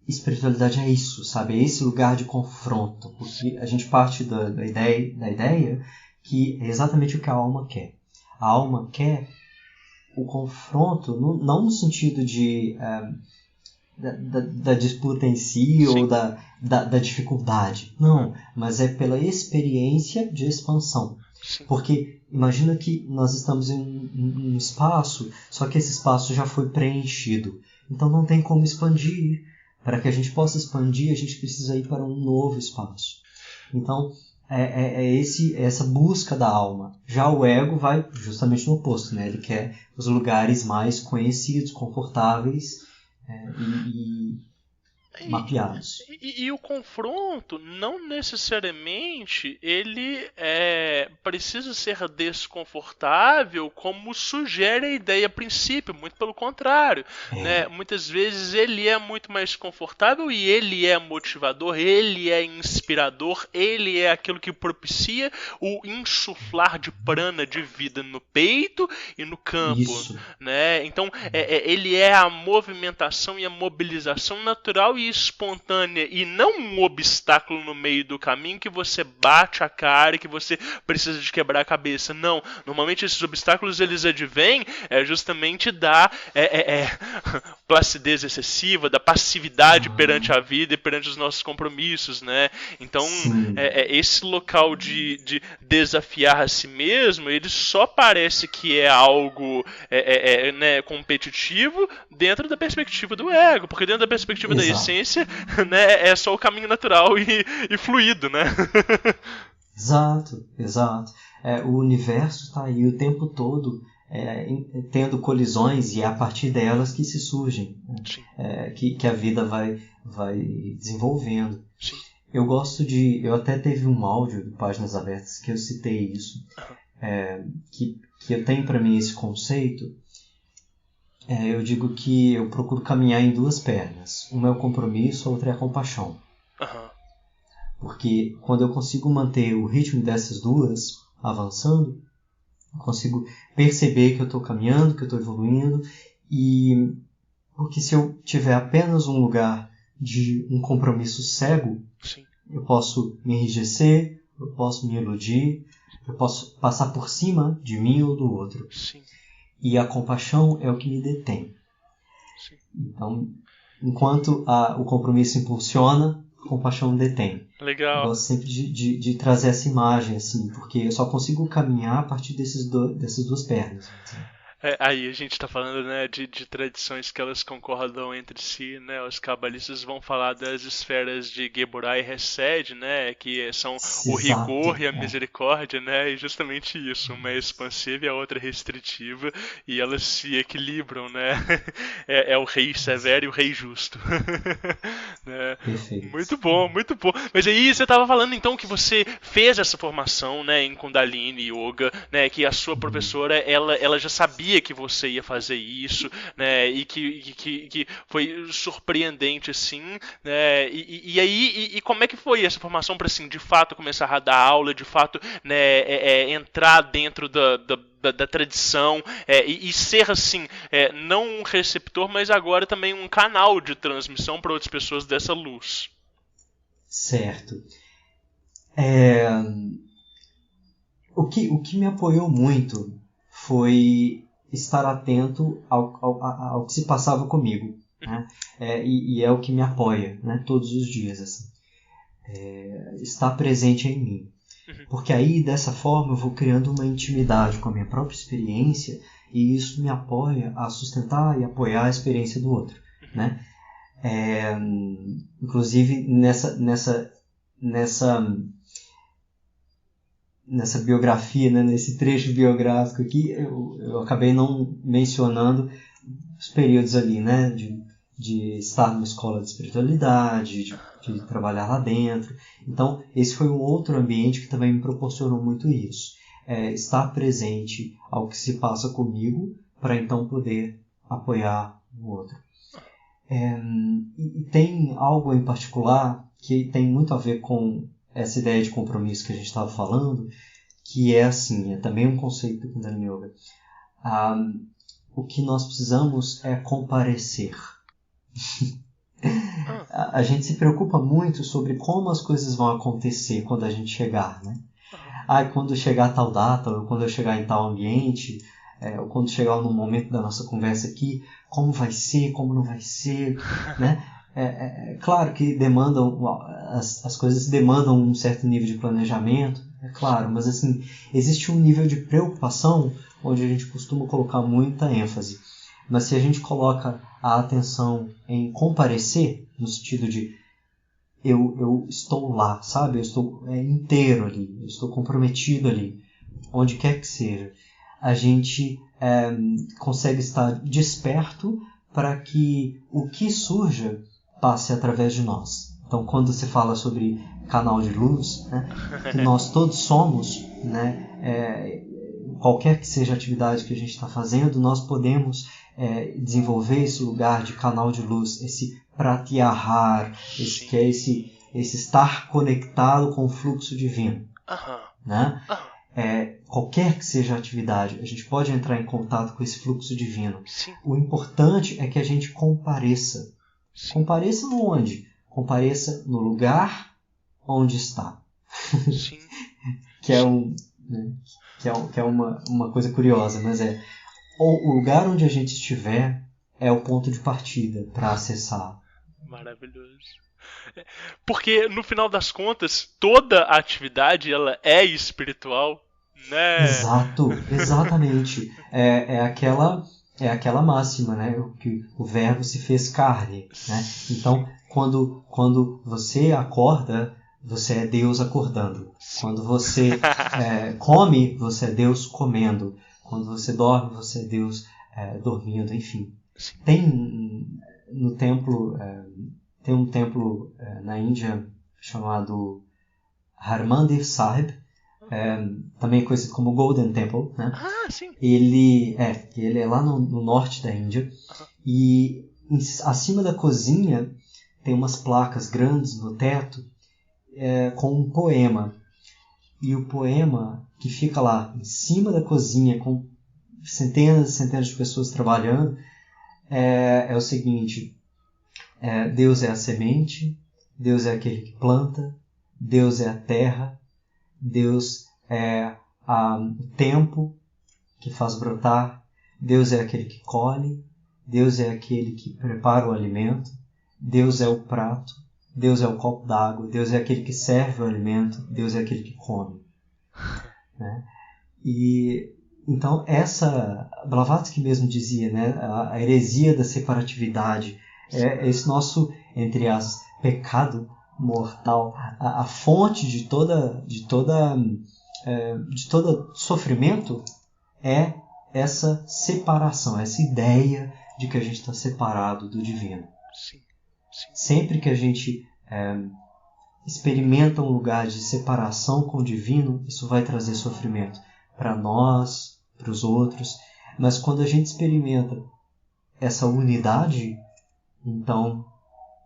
espiritualidade é isso, sabe? É esse lugar de confronto, porque a gente parte da ideia que é exatamente o que a alma quer. A alma quer o confronto, não no sentido de da disputa em si. Sim. Ou da dificuldade, não, mas é pela experiência de expansão. Sim. Porque imagina que nós estamos em um espaço, só que esse espaço já foi preenchido. Então não tem como expandir. Para que a gente possa expandir, a gente precisa ir para um novo espaço. Então, essa busca da alma. Já o ego vai justamente no oposto, né? Ele quer os lugares mais conhecidos, confortáveis e mapeados. E o confronto não necessariamente ele precisa ser desconfortável como sugere a ideia a princípio, muito pelo contrário, né? Muitas vezes ele é muito mais confortável e ele é motivador, ele é inspirador, ele é aquilo que propicia o insuflar de prana, de vida no peito e no campo. Isso. Né? Então ele é a movimentação e a mobilização natural e espontânea e não um obstáculo no meio do caminho que você bate a cara e que você precisa de quebrar a cabeça. Não, normalmente esses obstáculos eles advêm justamente da placidez excessiva, da passividade perante a vida e perante os nossos compromissos, né? Então esse local de desafiar a si mesmo, ele só parece que é algo né, competitivo dentro da perspectiva do ego, porque dentro da perspectiva da essência, né, é só o caminho natural e fluido, né? Exato. O universo está aí o tempo todo tendo colisões e é a partir delas que se surgem, né? Que a vida vai desenvolvendo. Sim. Eu até teve um áudio do Páginas Abertas que eu citei isso, que eu tenho para mim esse conceito. Eu digo que eu procuro caminhar em duas pernas. Uma é o compromisso, a outra é a compaixão. Porque quando eu consigo manter o ritmo dessas duas avançando, eu consigo perceber que eu estou caminhando, que eu estou evoluindo. Porque se eu tiver apenas um lugar de um compromisso cego, Sim. eu posso me enrijecer, eu posso me iludir, eu posso passar por cima de mim ou do outro. Sim. E a compaixão é o que me detém. Sim. Então, enquanto o compromisso impulsiona, a compaixão detém. Legal. Eu gosto sempre de trazer essa imagem, assim, porque eu só consigo caminhar a partir dessas duas pernas. Assim. Aí a gente está falando, né, de tradições que elas concordam entre si, né? Os cabalistas vão falar das esferas de Geburah e Hesed, né, que são o rigor e a misericórdia, né? E justamente isso, uma é expansiva e a outra é restritiva, e elas se equilibram, né? É o rei severo e o rei justo. Né? Perfeito. Muito bom, muito bom. Mas aí você estava falando então que você fez essa formação, né, em Kundalini Yoga, né, que a sua professora ela já sabia que você ia fazer isso, né, e que foi surpreendente assim, né, e aí como é que foi essa formação para assim de fato começar a dar aula, de fato, né, entrar dentro da tradição e ser assim, não um receptor, mas agora também um canal de transmissão para outras pessoas dessa luz. Certo. O que me apoiou muito foi estar atento ao que se passava comigo, né? E é o que me apoia, né? Todos os dias, assim. Estar presente em mim. Porque aí, dessa forma, eu vou criando uma intimidade com a minha própria experiência e isso me apoia a sustentar e apoiar a experiência do outro, né? Inclusive, nessa biografia, né, nesse trecho biográfico aqui, eu acabei não mencionando os períodos ali, né, de estar numa escola de espiritualidade, de trabalhar lá dentro. Então, esse foi um outro ambiente que também me proporcionou muito isso. Estar presente ao que se passa comigo para então poder apoiar o outro. E tem algo em particular que tem muito a ver com essa ideia de compromisso que a gente estava falando, que é assim, é também um conceito do Kundalini Yoga. O que nós precisamos é comparecer. A gente se preocupa muito sobre como as coisas vão acontecer quando a gente chegar, né? Quando chegar a tal data, ou quando eu chegar em tal ambiente, ou quando chegar no momento da nossa conversa aqui, como vai ser, como não vai ser, né? Claro que as coisas demandam um certo nível de planejamento, é claro, mas assim, existe um nível de preocupação onde a gente costuma colocar muita ênfase. Mas se a gente coloca a atenção em comparecer, no sentido de eu estou lá, sabe? Eu estou inteiro ali, eu estou comprometido ali, onde quer que seja. A gente consegue estar desperto para que o que surja passe através de nós. Então, quando se fala sobre canal de luz, né, que nós todos somos, né, qualquer que seja a atividade que a gente está fazendo, nós podemos desenvolver esse lugar de canal de luz, esse pratyahar, esse estar conectado com o fluxo divino. Né? Qualquer que seja a atividade, a gente pode entrar em contato com esse fluxo divino. Sim. O importante é que a gente compareça. Sim. Compareça onde? Compareça no lugar onde está. Sim. Que é uma coisa curiosa, mas o lugar onde a gente estiver é o ponto de partida para acessar. Maravilhoso. Porque no final das contas, toda a atividade ela é espiritual, né? Exato, exatamente. É aquela máxima, né? Que o verbo se fez carne, né? Então, quando você acorda, você é Deus acordando. Quando você come, você é Deus comendo. Quando você dorme, você é Deus dormindo, enfim. Tem no templo, tem um templo na Índia chamado Harmandir Sahib, também conhecido como Golden Temple, né? Sim. Ele é lá no norte da Índia, e acima da cozinha tem umas placas grandes no teto com um poema. E o poema que fica lá em cima da cozinha com centenas e centenas de pessoas trabalhando é o seguinte: Deus é a semente, Deus é aquele que planta, Deus é a terra, Deus é o tempo que faz brotar, Deus é aquele que colhe, Deus é aquele que prepara o alimento, Deus é o prato, Deus é o copo d'água, Deus é aquele que serve o alimento, Deus é aquele que come. Né? E então Blavatsky mesmo dizia, né, a heresia da separatividade, esse nosso, entre aspas, pecado mortal, a fonte de todo sofrimento é essa separação, essa ideia de que a gente está separado do divino. Sim. Sempre que a gente experimenta um lugar de separação com o divino, isso vai trazer sofrimento para nós, para os outros. Mas quando a gente experimenta essa unidade, então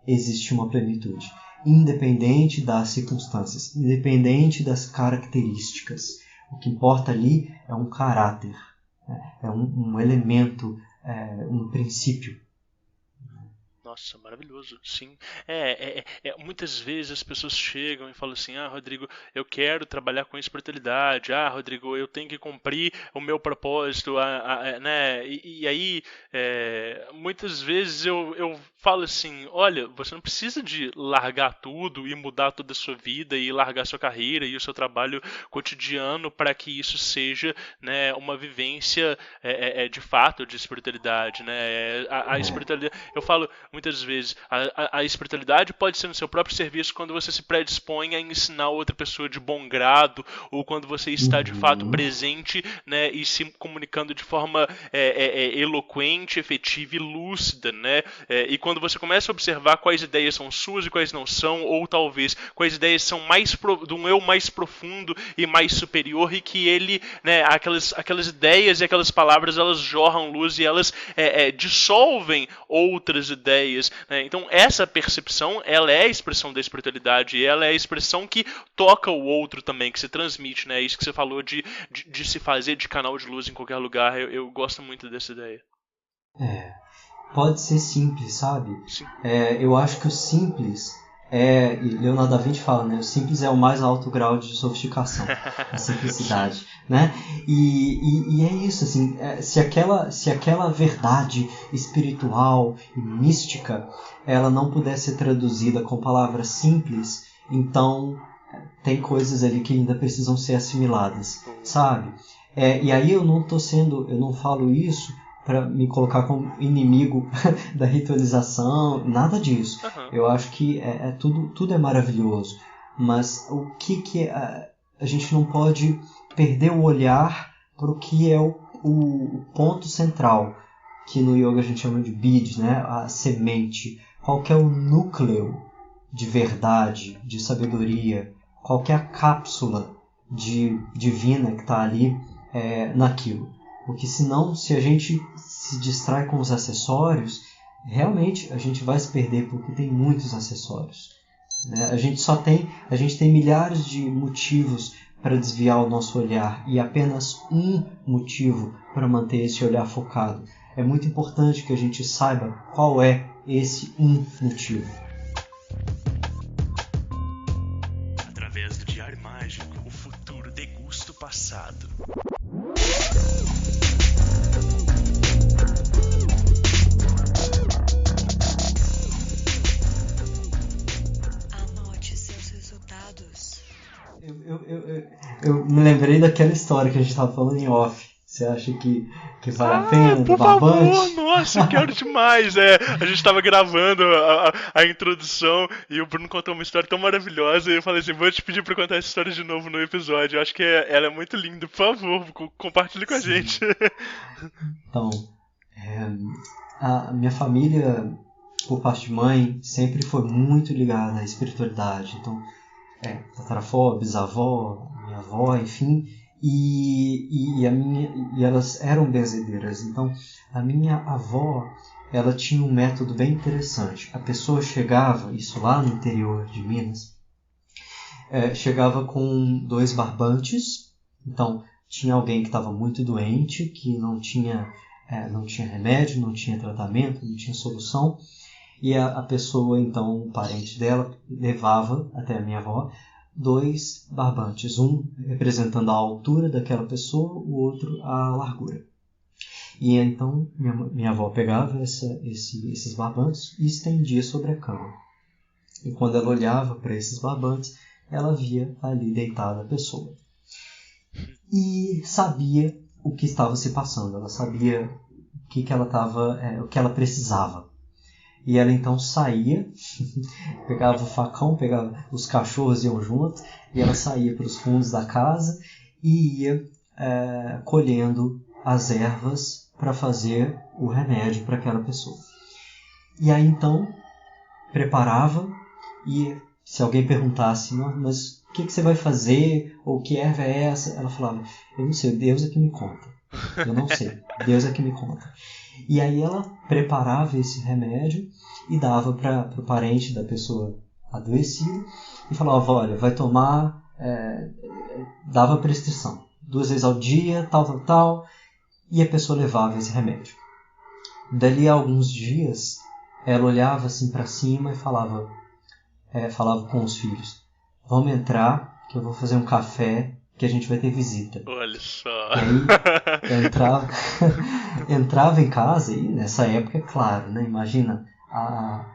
existe uma plenitude, independente das circunstâncias, independente das características. O que importa ali é um caráter, é um elemento, um princípio. Nossa, maravilhoso, sim. Muitas vezes as pessoas chegam e falam assim: Rodrigo, eu quero trabalhar com espiritualidade. Rodrigo, eu tenho que cumprir o meu propósito, né? E aí, muitas vezes eu falo assim: olha, você não precisa de largar tudo e mudar toda a sua vida e largar sua carreira e o seu trabalho cotidiano para que isso seja, né, uma vivência de fato de espiritualidade, né? A espiritualidade, eu falo muitas vezes, a espiritualidade pode ser no seu próprio serviço quando você se predispõe a ensinar outra pessoa de bom grado, ou quando você está de fato presente, né, e se comunicando de forma eloquente, efetiva e lúcida, né? E quando você começa a observar quais ideias são suas e quais não são, ou talvez quais ideias são de um eu mais profundo e mais superior, e que ele, né, aquelas ideias e aquelas palavras, elas jorram luz e elas dissolvem outras ideias, né? Então essa percepção, ela é a expressão da espiritualidade, e ela é a expressão que toca o outro também, que se transmite, né? Isso que você falou de se fazer de canal de luz em qualquer lugar, eu gosto muito dessa ideia. Pode ser simples, sabe? Sim. Eu acho que o simples e Leonardo da Vinci fala, né? O simples é o mais alto grau de sofisticação, a simplicidade, né? E é isso, assim, se aquela verdade espiritual e mística, ela não puder ser traduzida com palavras simples, então tem coisas ali que ainda precisam ser assimiladas, sabe? E aí eu não falo isso para me colocar como inimigo da ritualização, nada disso. Eu acho que tudo é maravilhoso, mas o que a gente não pode perder o olhar para o que é o ponto central, que no yoga a gente chama de bid, né? A semente. Qual que é o núcleo de verdade, de sabedoria? Qual que é a cápsula divina que está ali naquilo? Porque senão, se a gente se distrai com os acessórios, realmente a gente vai se perder, porque tem muitos acessórios, né? A gente tem milhares de motivos para desviar o nosso olhar e apenas um motivo para manter esse olhar focado. É muito importante que a gente saiba qual é esse um motivo. Através do Diário Mágico, o futuro degusta o passado. Anote seus resultados. Eu me lembrei daquela história que a gente estava falando em off. Você acha que vale a pena? Por favor, nossa, eu quero demais. A gente tava gravando a introdução e o Bruno contou uma história tão maravilhosa e eu falei assim, vou te pedir pra contar essa história de novo no episódio. Eu acho que ela é muito linda. Por favor, compartilhe com a gente. Então, a minha família, por parte de mãe, sempre foi muito ligada à espiritualidade. Então, tataravó, bisavó, minha avó, enfim... E elas eram benzedeiras. Então, a minha avó, ela tinha um método bem interessante. A pessoa chegava, isso lá no interior de Minas, chegava com 2 barbantes. Então, tinha alguém que estava muito doente, que não tinha remédio, não tinha tratamento, não tinha solução. E a pessoa, então, o parente dela, levava até a minha avó 2 barbantes, um representando a altura daquela pessoa, o outro a largura. E então minha avó pegava esses barbantes e estendia sobre a cama. E quando ela olhava para esses barbantes, ela via ali deitada a pessoa. E sabia o que estava se passando, ela sabia o que ela precisava. E ela então saía, pegava o facão, os cachorros iam junto, e ela saía para os fundos da casa e ia colhendo as ervas para fazer o remédio para aquela pessoa. E aí então preparava, e se alguém perguntasse, mas o que você vai fazer, ou que erva é essa? Ela falava, eu não sei, Deus é que me conta. Eu não sei, Deus é que me conta. E aí ela preparava esse remédio e dava para o parente da pessoa adoecida e falava, olha, vai tomar, dava prescrição, 2 vezes ao dia, tal, e a pessoa levava esse remédio. Dali a alguns dias, ela olhava assim para cima e falava com os filhos, vamos entrar que eu vou fazer um café, que a gente vai ter visita. Olha só. Aí eu entrava em casa e nessa época, claro, né? Imagina, há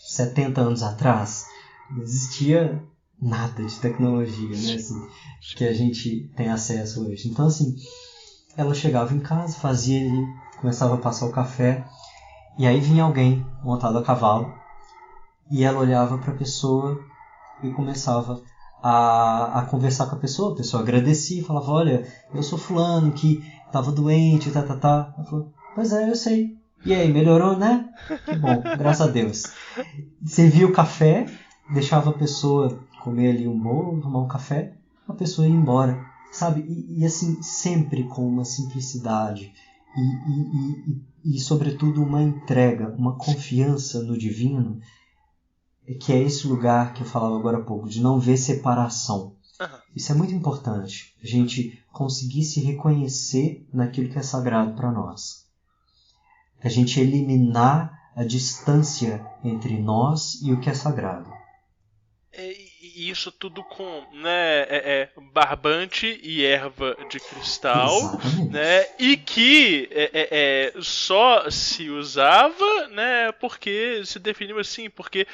70 anos atrás, não existia nada de tecnologia, né? Assim, que a gente tem acesso hoje. Então, assim, ela chegava em casa, começava a passar o café, e aí vinha alguém montado a cavalo, e ela olhava para a pessoa e começava a conversar com a pessoa agradecia e falava, olha, eu sou fulano que estava doente, Ela falou, pois é, eu sei. E aí, melhorou, né? Que bom, graças a Deus. Servia o café, deixava a pessoa comer ali um bolo, tomar um café, a pessoa ia embora, sabe? E assim, sempre com uma simplicidade e sobretudo uma entrega, uma confiança no divino, que é esse lugar que eu falava agora há pouco, de não ver separação. Isso é muito importante, a gente conseguir se reconhecer naquilo que é sagrado para nós. A gente eliminar a distância entre nós e o que é sagrado. E E isso tudo com, né, barbante e erva de cristal, Exatamente. né, e que só se usava, né, porque se definiu assim, porque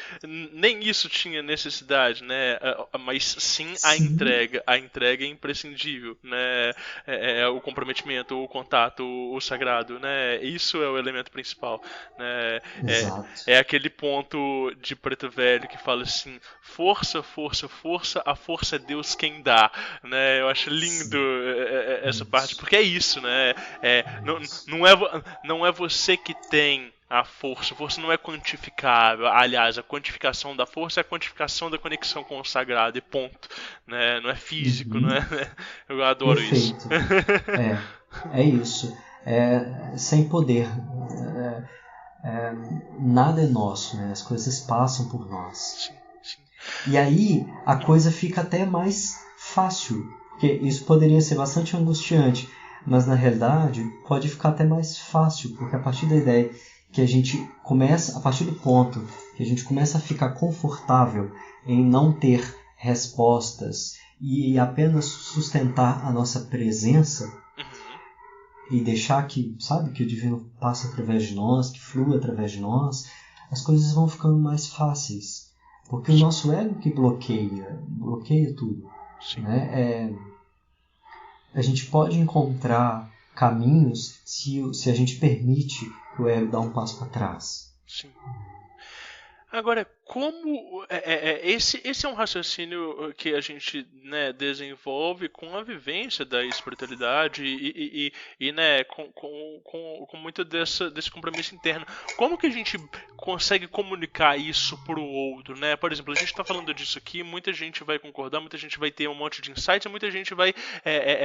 nem isso tinha necessidade, né, mas sim a Sim. entrega é imprescindível, né, o comprometimento, o contato, o sagrado, né, isso é o elemento principal, né, Exato. é aquele ponto de Preto Velho que fala assim: força, força, força, a força é Deus quem dá, né? Eu acho lindo essa parte, porque é isso, né? Não é você que tem a força não é quantificável. Aliás, a quantificação da força é a quantificação da conexão com o sagrado, e ponto, né? Não é físico, não é? Eu adoro isso. Perfeito. É isso. Sem poder. Nada é nosso, né? As coisas passam por nós. Sim. E aí a coisa fica até mais fácil, porque isso poderia ser bastante angustiante, mas na realidade pode ficar até mais fácil, porque a partir da ideia que a gente começa, a partir do ponto que a gente começa a ficar confortável em não ter respostas e apenas sustentar a nossa presença e deixar que o divino passe através de nós, que flua através de nós, as coisas vão ficando mais fáceis. Porque o nosso ego que bloqueia tudo. Né? A gente pode encontrar caminhos se a gente permite que o ego dá um passo para trás. Sim. Agora, como esse é um raciocínio que a gente, né, desenvolve com a vivência da espiritualidade e né, com muito desse compromisso interno. Como que a gente consegue comunicar isso para o outro, né? Por exemplo, a gente está falando disso aqui, muita gente vai concordar, muita gente vai ter um monte de insights, muita gente vai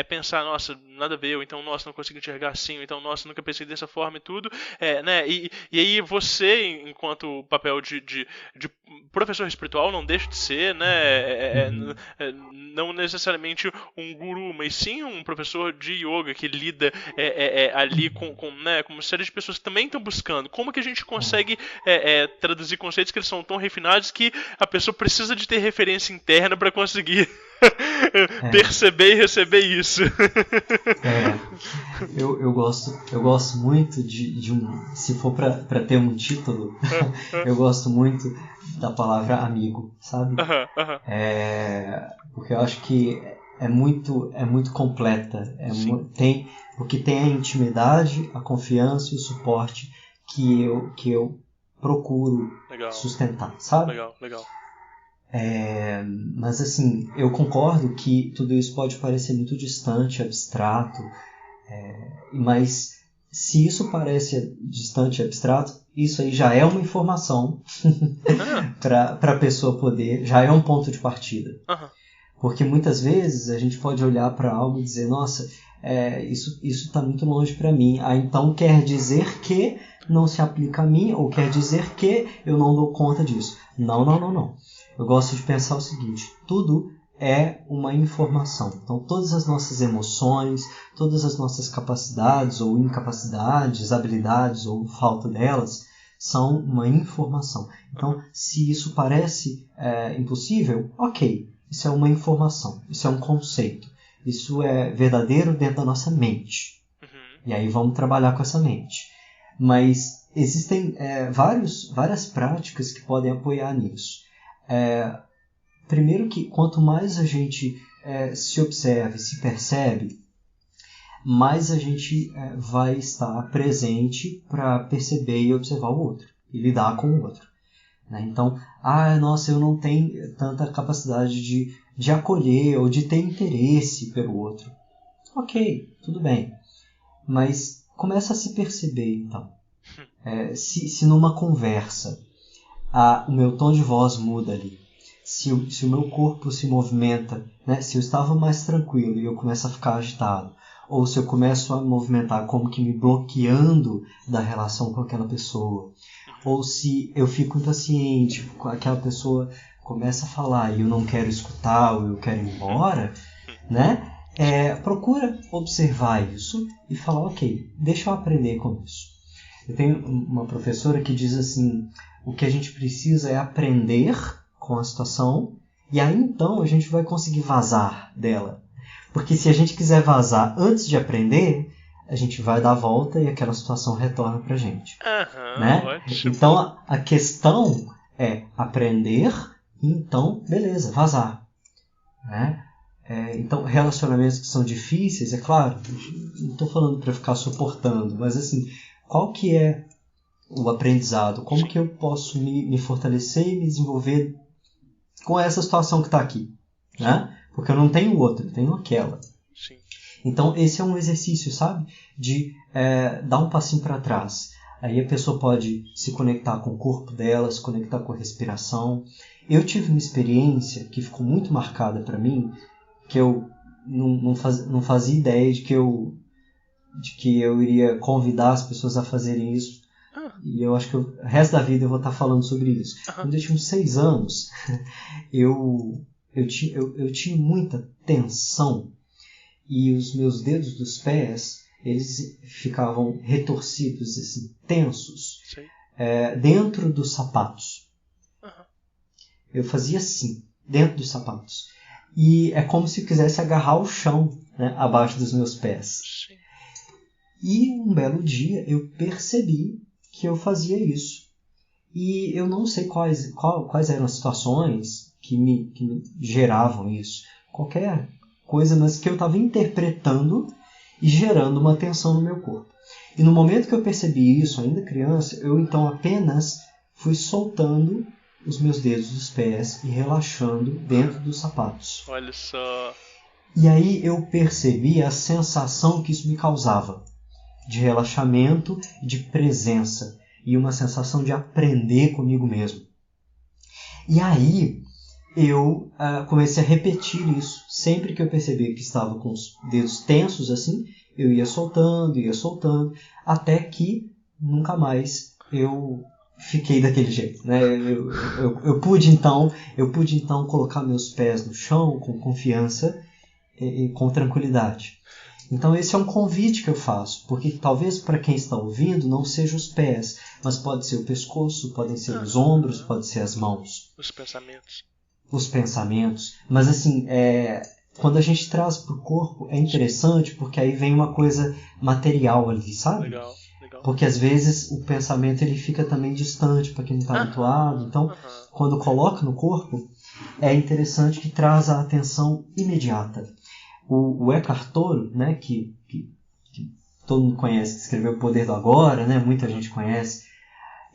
pensar, nossa, nada a ver, ou então, nossa, não consigo enxergar assim, ou então, nossa, nunca pensei dessa forma e tudo, né? E aí você, enquanto papel de professor espiritual, não deixa de ser, né, não necessariamente um guru, mas sim um professor de yoga que lida ali com uma série de pessoas que também estão buscando. Como que a gente consegue traduzir conceitos que eles são tão refinados que a pessoa precisa de ter referência interna para conseguir perceber e receber isso? Eu gosto muito de um, se for para ter um título, eu gosto muito da palavra amigo, sabe? Porque eu acho que é muito completa, porque tem a intimidade, a confiança e o suporte que eu procuro sustentar, sabe? Legal. Mas assim, eu concordo que tudo isso pode parecer muito distante, abstrato, mas se isso parece distante e abstrato, isso aí já é uma informação para a pessoa poder, já é um ponto de partida. Porque muitas vezes a gente pode olhar para algo e dizer, nossa, isso está muito longe para mim. Então quer dizer que não se aplica a mim, ou quer dizer que eu não dou conta disso. Não. Eu gosto de pensar o seguinte, tudo é uma informação. Então todas as nossas emoções, todas as nossas capacidades ou incapacidades, habilidades ou falta delas, são uma informação. Então se isso parece impossível, ok, isso é uma informação, isso é um conceito, isso é verdadeiro dentro da nossa mente. E aí vamos trabalhar com essa mente. Mas existem várias práticas que podem apoiar nisso. Primeiro que quanto mais a gente se observa e se percebe, mais a gente vai estar presente para perceber e observar o outro e lidar com o outro. Né? Então, nossa, eu não tenho tanta capacidade de acolher ou de ter interesse pelo outro. Ok, tudo bem. Mas começa a se perceber, então. Se numa conversa o meu tom de voz muda ali, se o meu corpo se movimenta, né? Se eu estava mais tranquilo e eu começo a ficar agitado, ou se eu começo a me movimentar como que me bloqueando da relação com aquela pessoa, ou se eu fico impaciente, aquela pessoa começa a falar e eu não quero escutar ou eu quero ir embora, né? Procura observar isso e falar, ok, deixa eu aprender com isso. Eu tenho uma professora que diz assim, o que a gente precisa é aprender com a situação E aí então a gente vai conseguir vazar dela. Porque se a gente quiser vazar antes de aprender, a gente vai dar a volta e aquela situação retorna pra gente. Né? Ótimo. Então a questão é aprender e então, beleza, vazar. Né? Então relacionamentos que são difíceis, é claro, não estou falando para ficar suportando, mas assim, qual que é o aprendizado? Como que eu posso me fortalecer e me desenvolver com essa situação que está aqui? Né? Porque eu não tenho outra, eu tenho aquela. Sim. Então esse é um exercício, sabe? De dar um passinho para trás. Aí a pessoa pode se conectar com o corpo dela, se conectar com a respiração. Eu tive uma experiência que ficou muito marcada para mim, que eu não fazia ideia de que eu iria convidar as pessoas a fazerem isso. E eu acho que o resto da vida eu vou estar falando sobre isso. Quando eu tinha uns 6 anos, eu tinha muita tensão e os meus dedos dos pés, eles ficavam retorcidos, assim, tensos, dentro dos sapatos. Eu fazia assim, dentro dos sapatos. E é como se eu quisesse agarrar o chão, né, abaixo dos meus pés. Sim. E um belo dia eu percebi que eu fazia isso. E eu não sei quais eram as situações que me geravam isso. Qualquer coisa, mas que eu estava interpretando e gerando uma tensão no meu corpo. E no momento que eu percebi isso, ainda criança, eu então apenas fui soltando os meus dedos dos pés e relaxando dentro dos sapatos. Olha só. E aí eu percebi a sensação que isso me causava, de relaxamento, de presença e uma sensação de aprender comigo mesmo. E aí eu comecei a repetir isso. Sempre que eu percebia que estava com os dedos tensos assim, eu ia soltando, até que nunca mais eu fiquei daquele jeito, né? Eu pude então colocar meus pés no chão com confiança e com tranquilidade. Então esse é um convite que eu faço, porque talvez para quem está ouvindo não seja os pés, mas pode ser o pescoço, podem ser os ombros, pode ser as mãos. Os pensamentos. Mas assim, quando a gente traz para o corpo, é interessante porque aí vem uma coisa material ali, sabe? Legal. Porque às vezes o pensamento ele fica também distante para quem não está habituado. Então, quando coloca no corpo, é interessante que traz a atenção imediata. O Eckhart Tolle, né, que todo mundo conhece, que escreveu O Poder do Agora, né, muita gente conhece,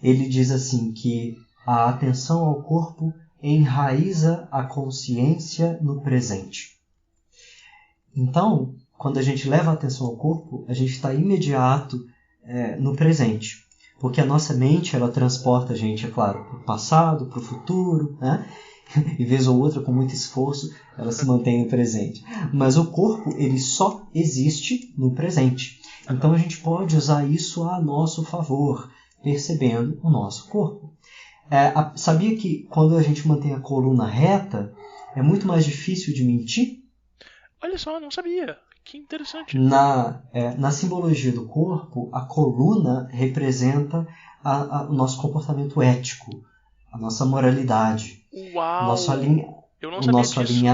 ele diz assim que a atenção ao corpo enraiza a consciência no presente. Então, quando a gente leva a atenção ao corpo, a gente está imediato no presente. Porque a nossa mente, ela transporta a gente, é claro, para o passado, para o futuro, né? E vez ou outra, com muito esforço, ela se mantém no presente. Mas o corpo, ele só existe no presente. Então a gente pode usar isso a nosso favor, percebendo o nosso corpo. Sabia que quando a gente mantém a coluna reta, é muito mais difícil de mentir? Olha só, não sabia. Que interessante. Na simbologia do corpo, a coluna representa o nosso comportamento ético, a nossa moralidade. Uau! Eu não o sabia nosso disso.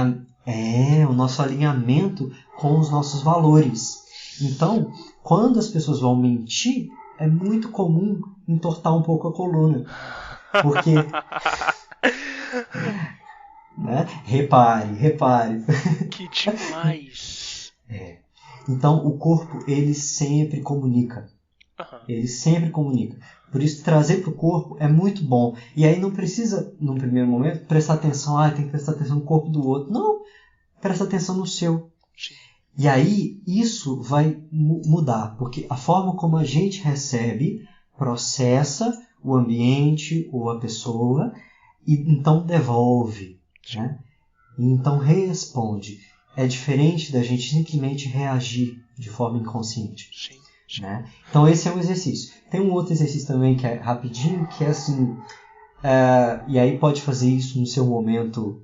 o nosso alinhamento com os nossos valores. Então, quando as pessoas vão mentir, é muito comum entortar um pouco a coluna. Porque... né? Repare. Que demais! Então, o corpo, ele sempre comunica. Ele sempre comunica. Por isso, trazer para o corpo é muito bom. E aí não precisa, num primeiro momento, prestar atenção. Tem que prestar atenção no corpo do outro. Não, presta atenção no seu. Sim. E aí, isso vai mudar. Porque a forma como a gente recebe, processa o ambiente ou a pessoa e então devolve. Né? E então responde. É diferente da gente simplesmente reagir de forma inconsciente. Sim. Né? Então esse é um exercício. Tem um outro exercício também que é rapidinho, que é assim, e aí pode fazer isso no seu momento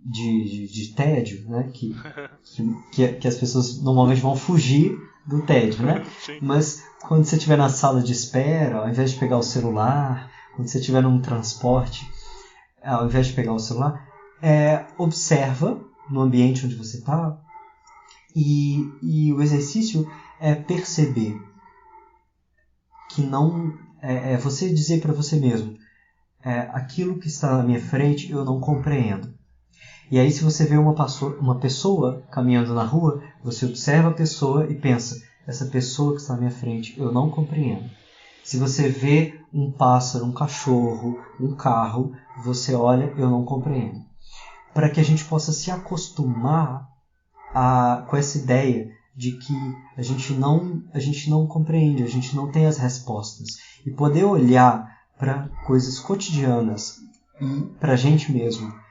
de tédio, né? que as pessoas normalmente vão fugir do tédio, né? Sim. Mas quando você estiver na sala de espera, ao invés de pegar o celular, quando você estiver num transporte, ao invés de pegar o celular, observa no ambiente onde você está, e o exercício é perceber que não é você dizer para você mesmo, aquilo que está na minha frente eu não compreendo. E aí, se você vê uma pessoa caminhando na rua, você observa a pessoa e pensa, essa pessoa que está na minha frente eu não compreendo. Se você vê um pássaro, um cachorro, um carro, você olha, eu não compreendo. Para que a gente possa se acostumar com essa ideia de que a gente não compreende, a gente não tem as respostas. E poder olhar para coisas cotidianas e para a gente mesmo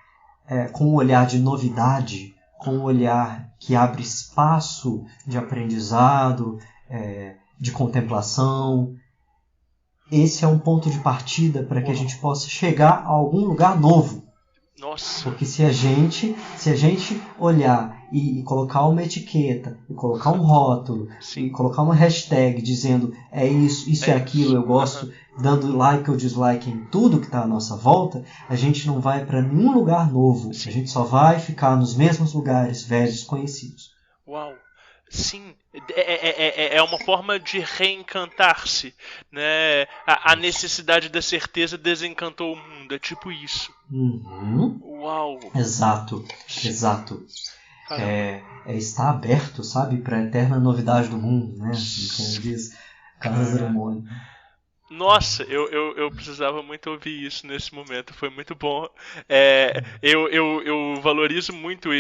com um olhar de novidade, com um olhar que abre espaço de aprendizado, de contemplação. Esse é um ponto de partida para que a gente possa chegar a algum lugar novo. Nossa. Porque se a gente olhar e colocar uma etiqueta, e colocar um rótulo, Sim. e colocar uma hashtag dizendo é isso é aquilo, eu gosto, dando like ou dislike em tudo que está à nossa volta, a gente não vai para nenhum lugar novo. Sim. A gente só vai ficar nos mesmos lugares velhos conhecidos. Uau. Sim, é uma forma de reencantar-se, né? A necessidade da certeza desencantou o mundo, é tipo isso. Uhum. Uau. Exato. Estar aberto, sabe, para a eterna novidade do mundo, né? Como diz Carlos Drummond. Nossa, eu precisava muito ouvir isso nesse momento, foi muito bom. Eu valorizo muito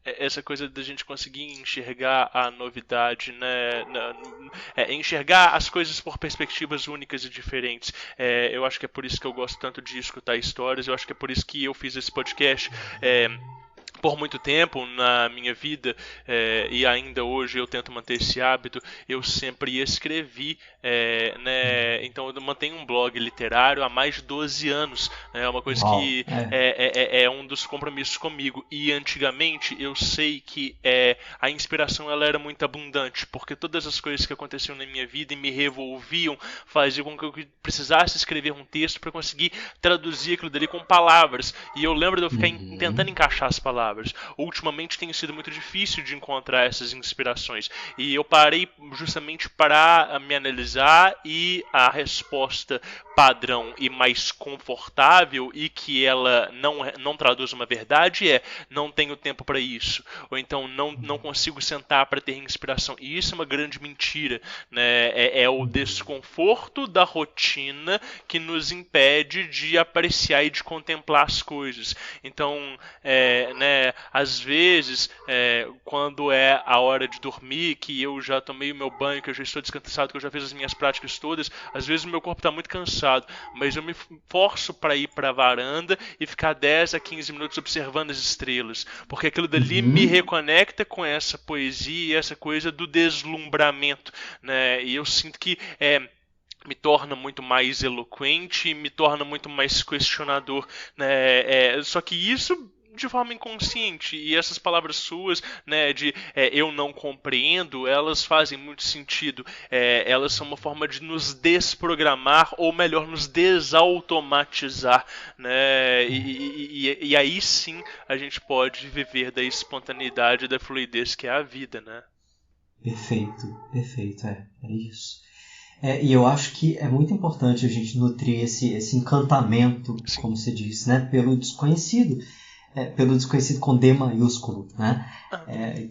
essa coisa da gente conseguir enxergar a novidade, né? Enxergar as coisas por perspectivas únicas e diferentes. Eu acho que é por isso que eu gosto tanto de escutar histórias, eu acho que é por isso que eu fiz esse podcast. Por muito tempo na minha vida, e ainda hoje eu tento manter esse hábito, eu sempre escrevi, então eu mantenho um blog literário há mais de 12 anos, é uma coisa que é um dos compromissos comigo, e antigamente eu sei que a inspiração ela era muito abundante, porque todas as coisas que aconteciam na minha vida e me revolviam, faziam com que eu precisasse escrever um texto para conseguir traduzir aquilo dali com palavras, e eu lembro de eu ficar tentando encaixar as palavras. Ultimamente tem sido muito difícil de encontrar essas inspirações, e eu parei justamente para me analisar, e a resposta padrão e mais confortável, e que ela não traduz uma verdade, não tenho tempo para isso, ou então não consigo sentar para ter inspiração, e isso é uma grande mentira, né? É o desconforto da rotina que nos impede de apreciar e de contemplar as coisas. Então, às vezes, quando é a hora de dormir, que eu já tomei o meu banho, que eu já estou descansado, que eu já fiz as minhas práticas todas, às vezes o meu corpo está muito cansado, mas eu me forço para ir para a varanda e ficar 10 a 15 minutos observando as estrelas, porque aquilo dali me reconecta com essa poesia e essa coisa do deslumbramento, né? E eu sinto que me torna muito mais eloquente, me torna muito mais questionador, né? Só que isso de forma inconsciente, e essas palavras suas, né, de eu não compreendo, elas fazem muito sentido. Elas são uma forma de nos desprogramar, ou melhor, nos desautomatizar, né? E aí sim a gente pode viver da espontaneidade e da fluidez que é a vida, né? Perfeito, é isso. E eu acho que é muito importante a gente nutrir esse encantamento, sim, como você disse, né, pelo desconhecido. Pelo desconhecido com D maiúsculo, né?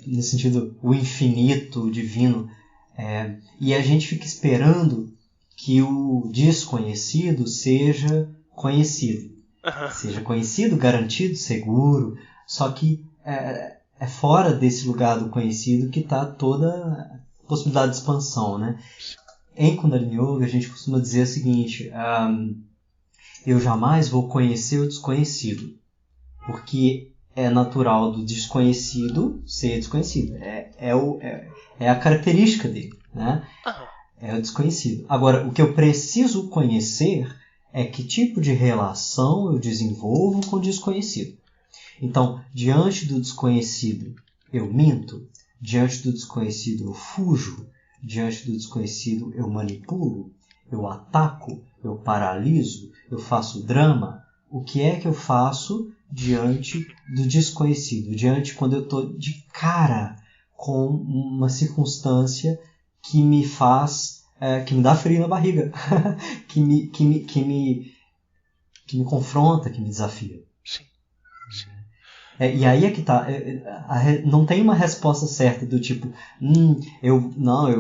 No sentido, o infinito, o divino. E a gente fica esperando que o desconhecido seja conhecido. Seja conhecido, garantido, seguro. Só que é fora desse lugar do conhecido que está toda a possibilidade de expansão, né? Em Kundalini Yoga, a gente costuma dizer o seguinte: eu jamais vou conhecer o desconhecido. Porque é natural do desconhecido ser desconhecido. É a característica dele, né? É o desconhecido. Agora, o que eu preciso conhecer é que tipo de relação eu desenvolvo com o desconhecido. Então, diante do desconhecido, eu minto. Diante do desconhecido, eu fujo. Diante do desconhecido, eu manipulo. Eu ataco. Eu paraliso. Eu faço drama. O que é que eu faço diante do desconhecido? Diante quando eu estou de cara com uma circunstância que me faz, que me dá frio na barriga, que me confronta, que me desafia. Sim. E aí é que tá, não tem uma resposta certa do tipo, eu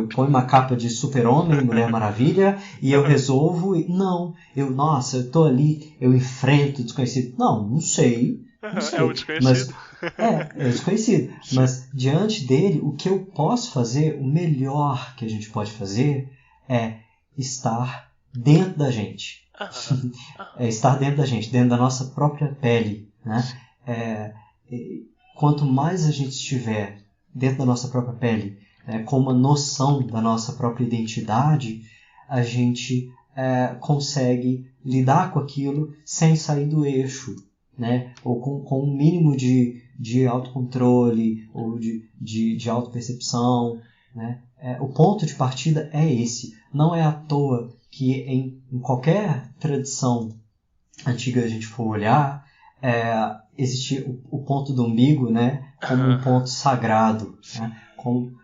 ponho uma capa de Super-Homem, Mulher Maravilha, e eu resolvo, eu tô ali, eu enfrento o desconhecido. Não sei. É o desconhecido. É o desconhecido. Mas diante dele, o que eu posso fazer, o melhor que a gente pode fazer é estar dentro da gente. É estar dentro da gente, dentro da nossa própria pele, né? Quanto mais a gente estiver dentro da nossa própria pele, com uma noção da nossa própria identidade, a gente consegue lidar com aquilo sem sair do eixo, né? Ou com um mínimo de autocontrole ou de autopercepção, né? O ponto de partida é esse. Não é à toa que em qualquer tradição antiga a gente for olhar, existe o ponto do umbigo, né, como um ponto sagrado, né, como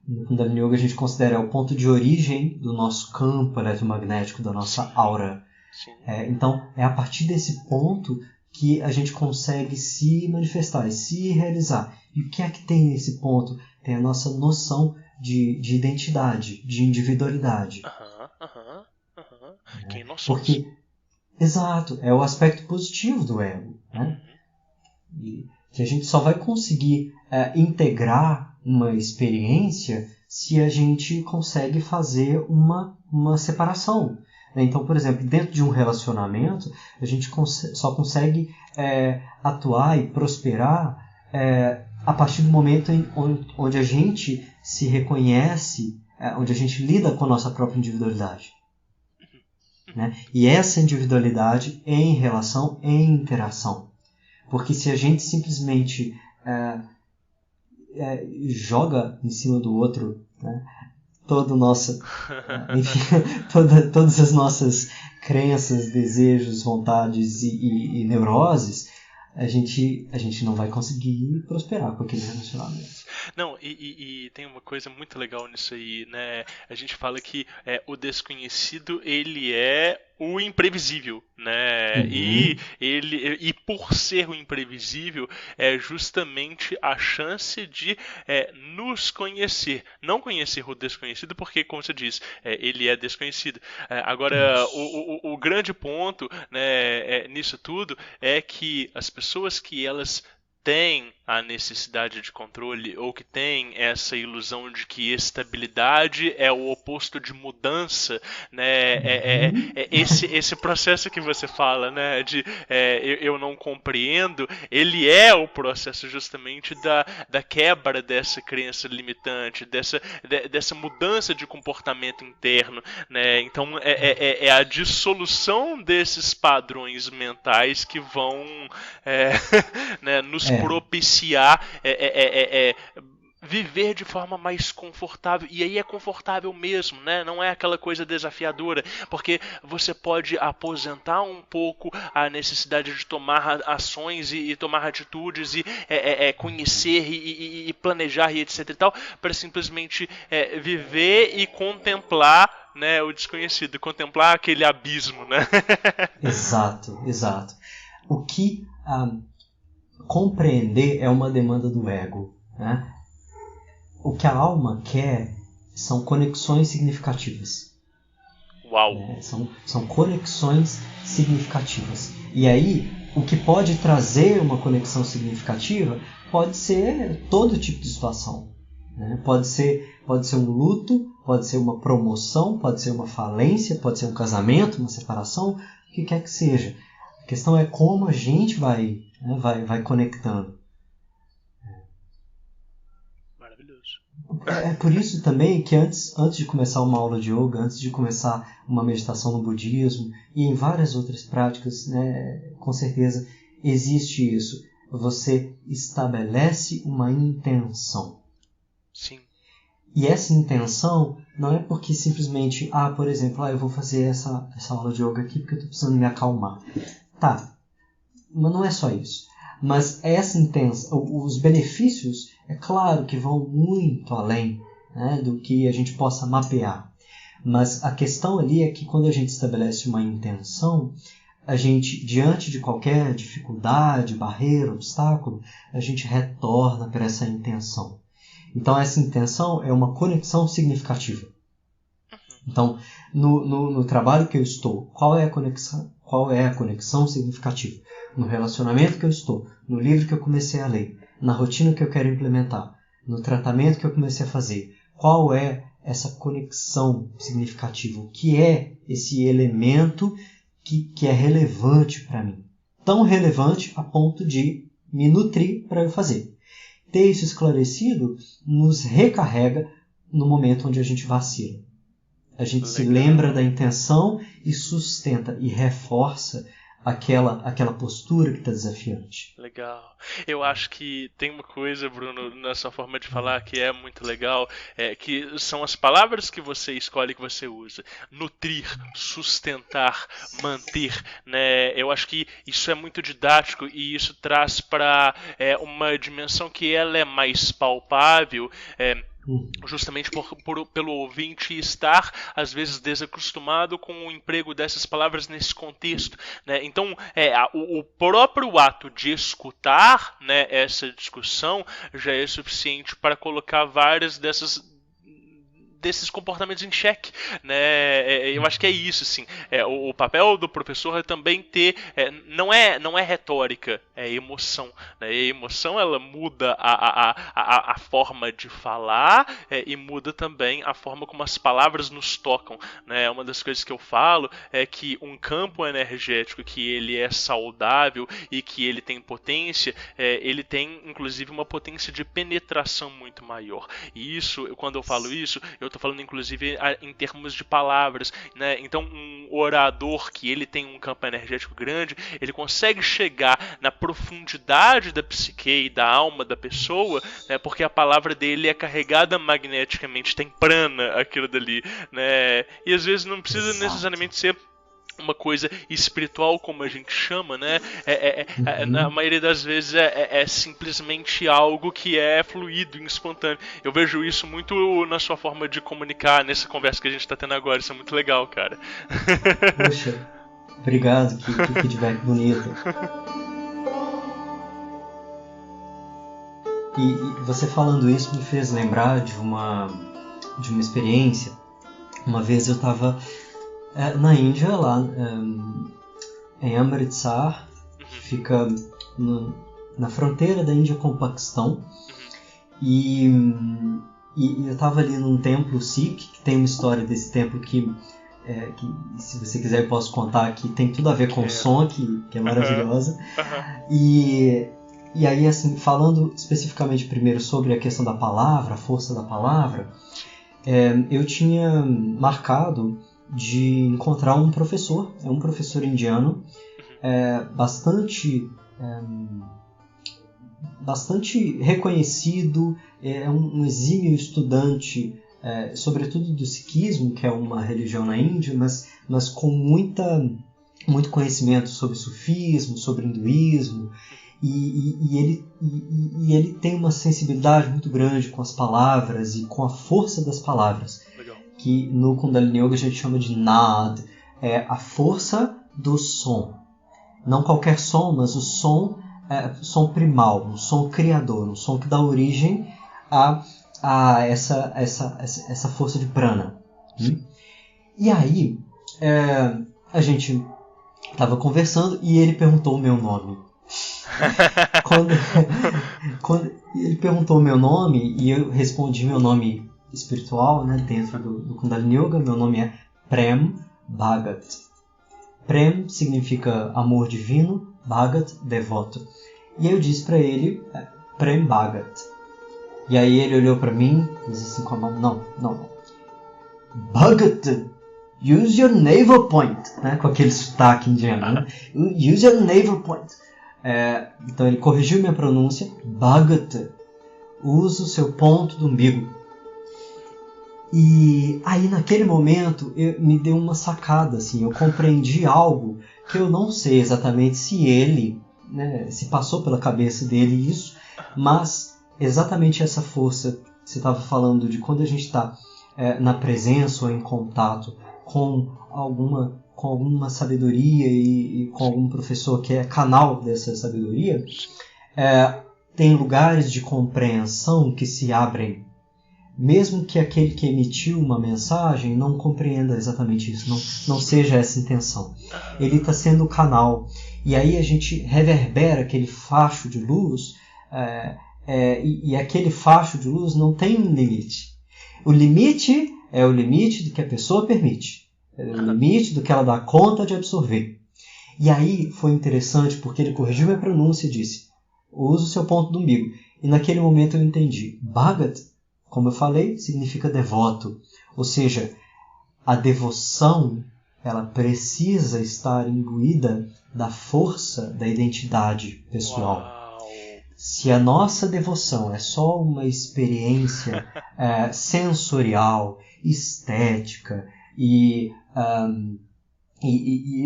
no Kundalini Yoga a gente considera o ponto de origem do nosso campo eletromagnético, da nossa aura. Então é a partir desse ponto que a gente consegue se manifestar e se realizar. E o que é que tem nesse ponto? Tem a nossa noção de identidade, de individualidade. Quem nós somos. Exato, é o aspecto positivo do ego, né? E que a gente só vai conseguir integrar uma experiência se a gente consegue fazer uma separação. Então, por exemplo, dentro de um relacionamento, a gente só consegue atuar e prosperar a partir do momento onde a gente se reconhece, onde a gente lida com a nossa própria individualidade. Né? E essa individualidade em relação, em interação. Porque se a gente simplesmente joga em cima do outro, né, todas as nossas crenças, desejos, vontades e neuroses, a gente não vai conseguir prosperar com aquele relacionamento. Não, e tem uma coisa muito legal nisso aí, né? A gente fala que o desconhecido, ele é o imprevisível, né? E por ser o imprevisível, é justamente a chance de nos conhecer. Não conhecer o desconhecido, porque, como você diz, ele é desconhecido. Agora, o grande ponto, né, nisso tudo é que as pessoas que elas têm a necessidade de controle ou que têm essa ilusão de que estabilidade é o oposto de mudança, né? Esse processo que você fala, né? De eu não compreendo, ele é o processo justamente da quebra dessa crença limitante, dessa mudança de comportamento interno, né? Então é a dissolução desses padrões mentais que vão né, nos propiciar viver de forma mais confortável. E aí é confortável mesmo, né? Não é aquela coisa desafiadora, porque você pode aposentar um pouco a necessidade de tomar ações e tomar atitudes e conhecer e planejar e etc e tal, para simplesmente viver e contemplar, né, o desconhecido, contemplar aquele abismo, né? Exato. O que compreender é uma demanda do ego, né? O que a alma quer são conexões significativas. Uau! São conexões significativas. E aí, o que pode trazer uma conexão significativa pode ser todo tipo de situação. Né? Pode ser um luto, pode ser uma promoção, pode ser uma falência, pode ser um casamento, uma separação, o que quer que seja. A questão é como a gente vai conectando. Maravilhoso. É por isso também que antes de começar uma aula de yoga, antes de começar uma meditação no budismo e em várias outras práticas, né, com certeza existe isso. Você estabelece uma intenção. Sim. E essa intenção não é porque simplesmente, por exemplo, eu vou fazer essa aula de yoga aqui porque eu estou precisando me acalmar. Tá, não é só isso. Mas essa intenção, os benefícios, é claro que vão muito além, né, do que a gente possa mapear. Mas a questão ali é que quando a gente estabelece uma intenção, a gente, diante de qualquer dificuldade, barreira, obstáculo, a gente retorna para essa intenção. Então essa intenção é uma conexão significativa. Então, no trabalho que eu estou, qual é a conexão significativa? No relacionamento que eu estou, no livro que eu comecei a ler, na rotina que eu quero implementar, no tratamento que eu comecei a fazer, qual é essa conexão significativa? O que é esse elemento que é relevante para mim? Tão relevante a ponto de me nutrir para eu fazer. Ter isso esclarecido nos recarrega no momento onde a gente vacila. A gente se lembra da intenção e sustenta e reforça aquela postura que está desafiante. Legal. Eu acho que tem uma coisa, Bruno, na sua forma de falar que é muito legal, que são as palavras que você escolhe, que você usa. Nutrir, sustentar, manter, né? Eu acho que isso é muito didático e isso traz para uma dimensão que ela é mais palpável, justamente pelo ouvinte estar às vezes desacostumado com o emprego dessas palavras nesse contexto, né? Então o próprio ato de escutar, né, essa discussão já é suficiente para colocar várias desses comportamentos em xeque, né? Eu acho que é isso, assim. O papel do professor é também ter, não é retórica, é emoção, né? A emoção, ela muda a forma de falar, e muda também a forma como as palavras nos tocam, né? Uma das coisas que eu falo é que um campo energético que ele é saudável e que ele tem potência, ele tem inclusive uma potência de penetração muito maior. E isso, quando eu falo isso, eu estou falando inclusive em termos de palavras, né? Então um orador que ele tem um campo energético grande, ele consegue chegar na profundidade da psique e da alma da pessoa, né? Porque a palavra dele é carregada magneticamente, tem prana aquilo dali, né? E às vezes não precisa necessariamente ser uma coisa espiritual, como a gente chama, né? Na maioria das vezes é simplesmente algo que é fluido e espontâneo. Eu vejo isso muito na sua forma de comunicar, nessa conversa que a gente está tendo agora. Isso é muito legal, cara. Poxa, obrigado, que feedback bonito. E você falando isso me fez lembrar de uma experiência. Uma vez eu estava na Índia, lá em Amritsar, que fica na fronteira da Índia com o Paquistão, e eu estava ali num templo Sikh, que tem uma história desse templo que se você quiser eu posso contar, que tem tudo a ver com o som, que é maravilhosa. E aí, assim, falando especificamente primeiro sobre a questão da palavra, a força da palavra, eu tinha marcado de encontrar um professor indiano, bastante reconhecido, um exímio estudante, sobretudo do sikhismo, que é uma religião na Índia, mas com muito conhecimento sobre sufismo, sobre hinduísmo, e ele tem uma sensibilidade muito grande com as palavras e com a força das palavras. Que no Kundalini Yoga a gente chama de Nad, a força do som. Não qualquer som, mas o som primal, um som criador, um som que dá origem a essa força de prana. E aí, a gente estava conversando e ele perguntou o meu nome. Quando ele perguntou o meu nome e eu respondi meu nome espiritual, né, dentro do Kundalini Yoga, meu nome é Prem Bhagat. Prem significa amor divino, Bhagat, devoto. E eu disse para ele, Prem Bhagat. E aí ele olhou para mim e disse assim com a mão, não. Bhagat, use your navel point, né, com aquele sotaque indiano, né? Use your navel point. Então ele corrigiu minha pronúncia, Bhagat, usa o seu ponto do umbigo. E aí naquele momento me deu uma sacada, assim, eu compreendi algo que eu não sei exatamente se ele né, se passou pela cabeça dele isso, mas exatamente essa força, você estava falando de quando a gente está na presença ou em contato com alguma sabedoria e com algum professor que é canal dessa sabedoria, tem lugares de compreensão que se abrem, mesmo que aquele que emitiu uma mensagem não compreenda exatamente isso, não seja essa intenção. Ele está sendo o canal, e aí a gente reverbera aquele facho de luz, e aquele facho de luz não tem um limite. O limite é o limite do que a pessoa permite, é o limite do que ela dá conta de absorver. E aí foi interessante porque ele corrigiu minha pronúncia e disse: usa o seu ponto do umbigo. E naquele momento eu entendi. Bhagat, como eu falei, significa devoto. Ou seja, a devoção, ela precisa estar imbuída da força da identidade pessoal. Uau. Se a nossa devoção é só uma experiência sensorial, estética e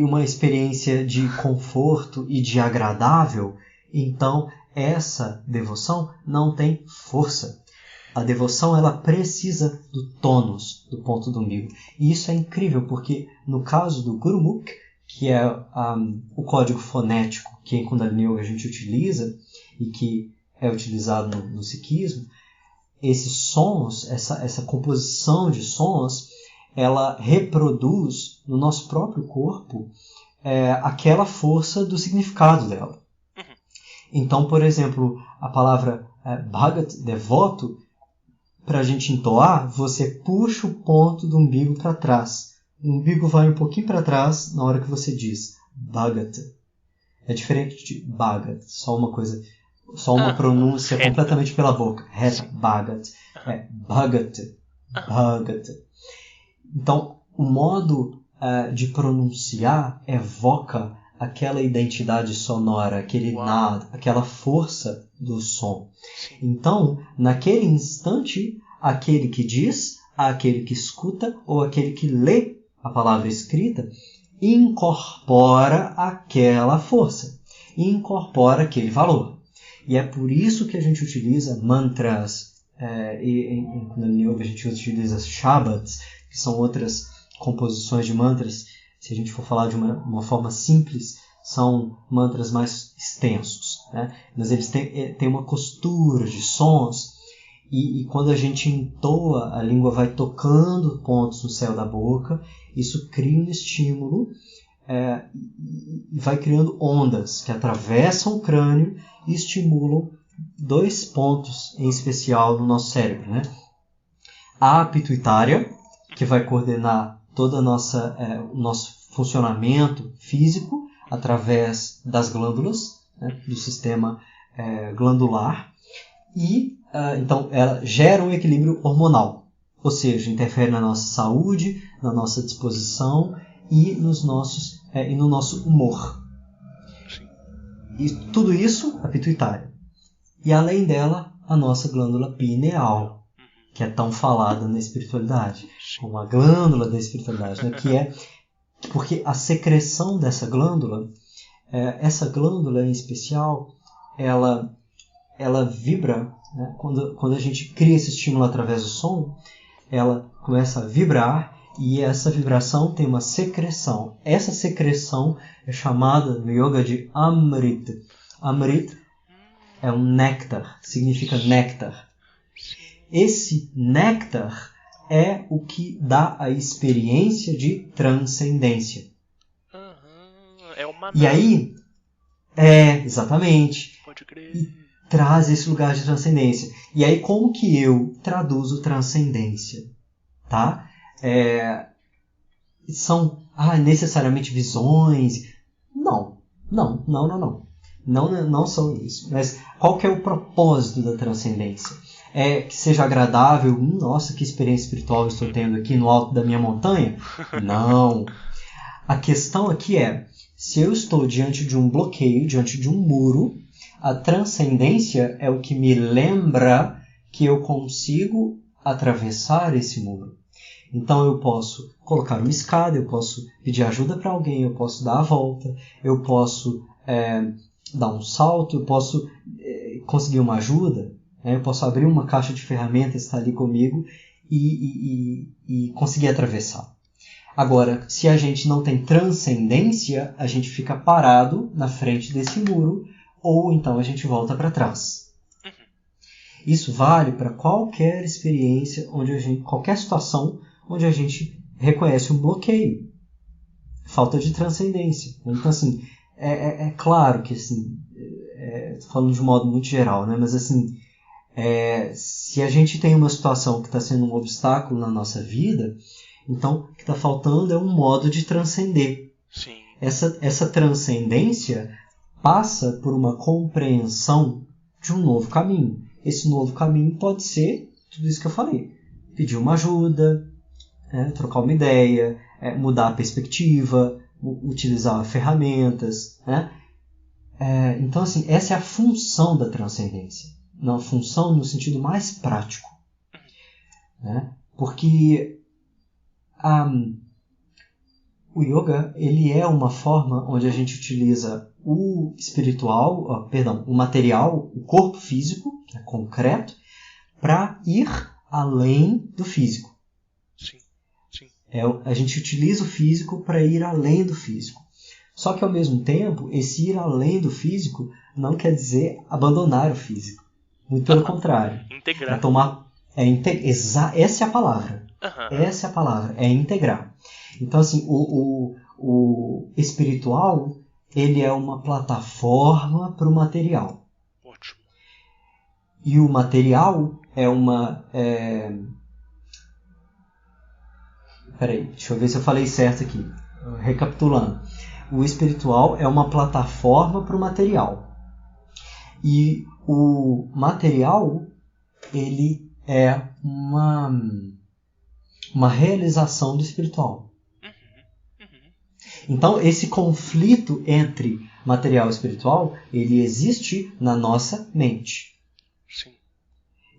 uma experiência de conforto e de agradável, então essa devoção não tem força. A devoção, ela precisa do tônus, do ponto do umbigo. E isso é incrível, porque no caso do Gurumukh, que é o código fonético que em Kundalini Yoga a gente utiliza e que é utilizado no sikhismo, esses sons, essa composição de sons, ela reproduz no nosso próprio corpo aquela força do significado dela. Então, por exemplo, a palavra Bhagat, devoto, para a gente entoar, você puxa o ponto do umbigo para trás. O umbigo vai um pouquinho para trás na hora que você diz Bhagat. É diferente de Bhagat, só uma pronúncia completamente pela boca. Reta, Bhagat. Bhagat. Bhagat. Então, o modo de pronunciar evoca aquela identidade sonora, aquele nada, aquela força do som. Então, naquele instante, aquele que diz, aquele que escuta ou aquele que lê a palavra escrita incorpora aquela força, incorpora aquele valor. E é por isso que a gente utiliza mantras, em Kundalini Yoga a gente utiliza shabats, que são outras composições de mantras. Se a gente for falar de uma forma simples, são mantras mais extensos, né? Mas eles têm uma costura de sons, e quando a gente entoa, a língua vai tocando pontos no céu da boca, isso cria um estímulo e vai criando ondas que atravessam o crânio e estimulam 2 pontos em especial no nosso cérebro, né? A pituitária, que vai coordenar todo o nosso funcionamento físico através das glândulas, né, do sistema glandular, e então ela gera um equilíbrio hormonal, ou seja, interfere na nossa saúde, na nossa disposição e no nosso humor. E tudo isso a pituitária. E além dela, a nossa glândula pineal, que é tão falada na espiritualidade, uma glândula da espiritualidade, né? Que é porque a secreção dessa glândula, essa glândula em especial, ela vibra, né? Quando a gente cria esse estímulo através do som, ela começa a vibrar e essa vibração tem uma secreção. Essa secreção é chamada no yoga de Amrit. Amrit é um néctar, significa néctar. Esse néctar é o que dá a experiência de transcendência. É uma... E aí, exatamente. Pode crer. E traz esse lugar de transcendência. E aí, como que eu traduzo transcendência? Tá? São necessariamente visões? Não. Não são isso. Mas qual que é o propósito da transcendência? Que seja agradável. Nossa, que experiência espiritual eu estou tendo aqui no alto da minha montanha? Não. A questão aqui se eu estou diante de um bloqueio, diante de um muro, a transcendência é o que me lembra que eu consigo atravessar esse muro. Então eu posso colocar uma escada, eu posso pedir ajuda para alguém, eu posso dar a volta, eu posso dar um salto, eu posso conseguir uma ajuda, né? Eu posso abrir uma caixa de ferramentas, estar ali comigo e conseguir atravessar. Agora, se a gente não tem transcendência, a gente fica parado na frente desse muro, ou então a gente volta para trás. Isso vale para qualquer experiência, qualquer situação onde a gente reconhece um bloqueio, falta de transcendência. Então, assim, é claro que, assim, falando de um modo muito geral, né? Mas, assim, se a gente tem uma situação que está sendo um obstáculo na nossa vida, então o que está faltando é um modo de transcender. Sim. Essa transcendência passa por uma compreensão de um novo caminho. Esse novo caminho pode ser tudo isso que eu falei. Pedir uma ajuda, trocar uma ideia, mudar a perspectiva, utilizar ferramentas. Né? Então, assim, essa é a função da transcendência. Uma função no sentido mais prático. Né? Porque o yoga, ele é uma forma onde a gente utiliza o espiritual, o material, o corpo físico, concreto, para ir além do físico. Sim, sim. A gente utiliza o físico para ir além do físico. Só que, ao mesmo tempo, esse ir além do físico não quer dizer abandonar o físico. Muito pelo contrário. Integrar. Essa é a palavra. Essa é a palavra, é integrar. Então, assim, o espiritual, ele é uma plataforma para o material. Ótimo. E o material é uma... Peraí, deixa eu ver se eu falei certo aqui. Recapitulando. O espiritual é uma plataforma para o material. E o material, ele é uma realização do espiritual. Então, esse conflito entre material e espiritual, ele existe na nossa mente. Sim.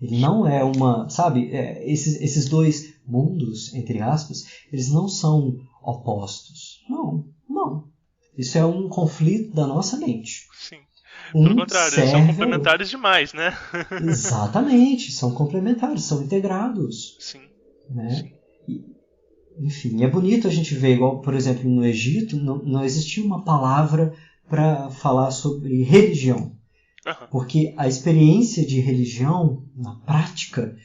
Ele não é uma... Sabe, esses dois mundos, entre aspas, eles não são opostos. Não. Isso é um conflito da nossa mente. Sim. Pelo contrário, são complementares demais, né? Exatamente, são complementares, são integrados. Sim. Né? Sim. Enfim, é bonito a gente ver, igual, por exemplo, no Egito, não existia uma palavra para falar sobre religião. Porque a experiência de religião, na prática,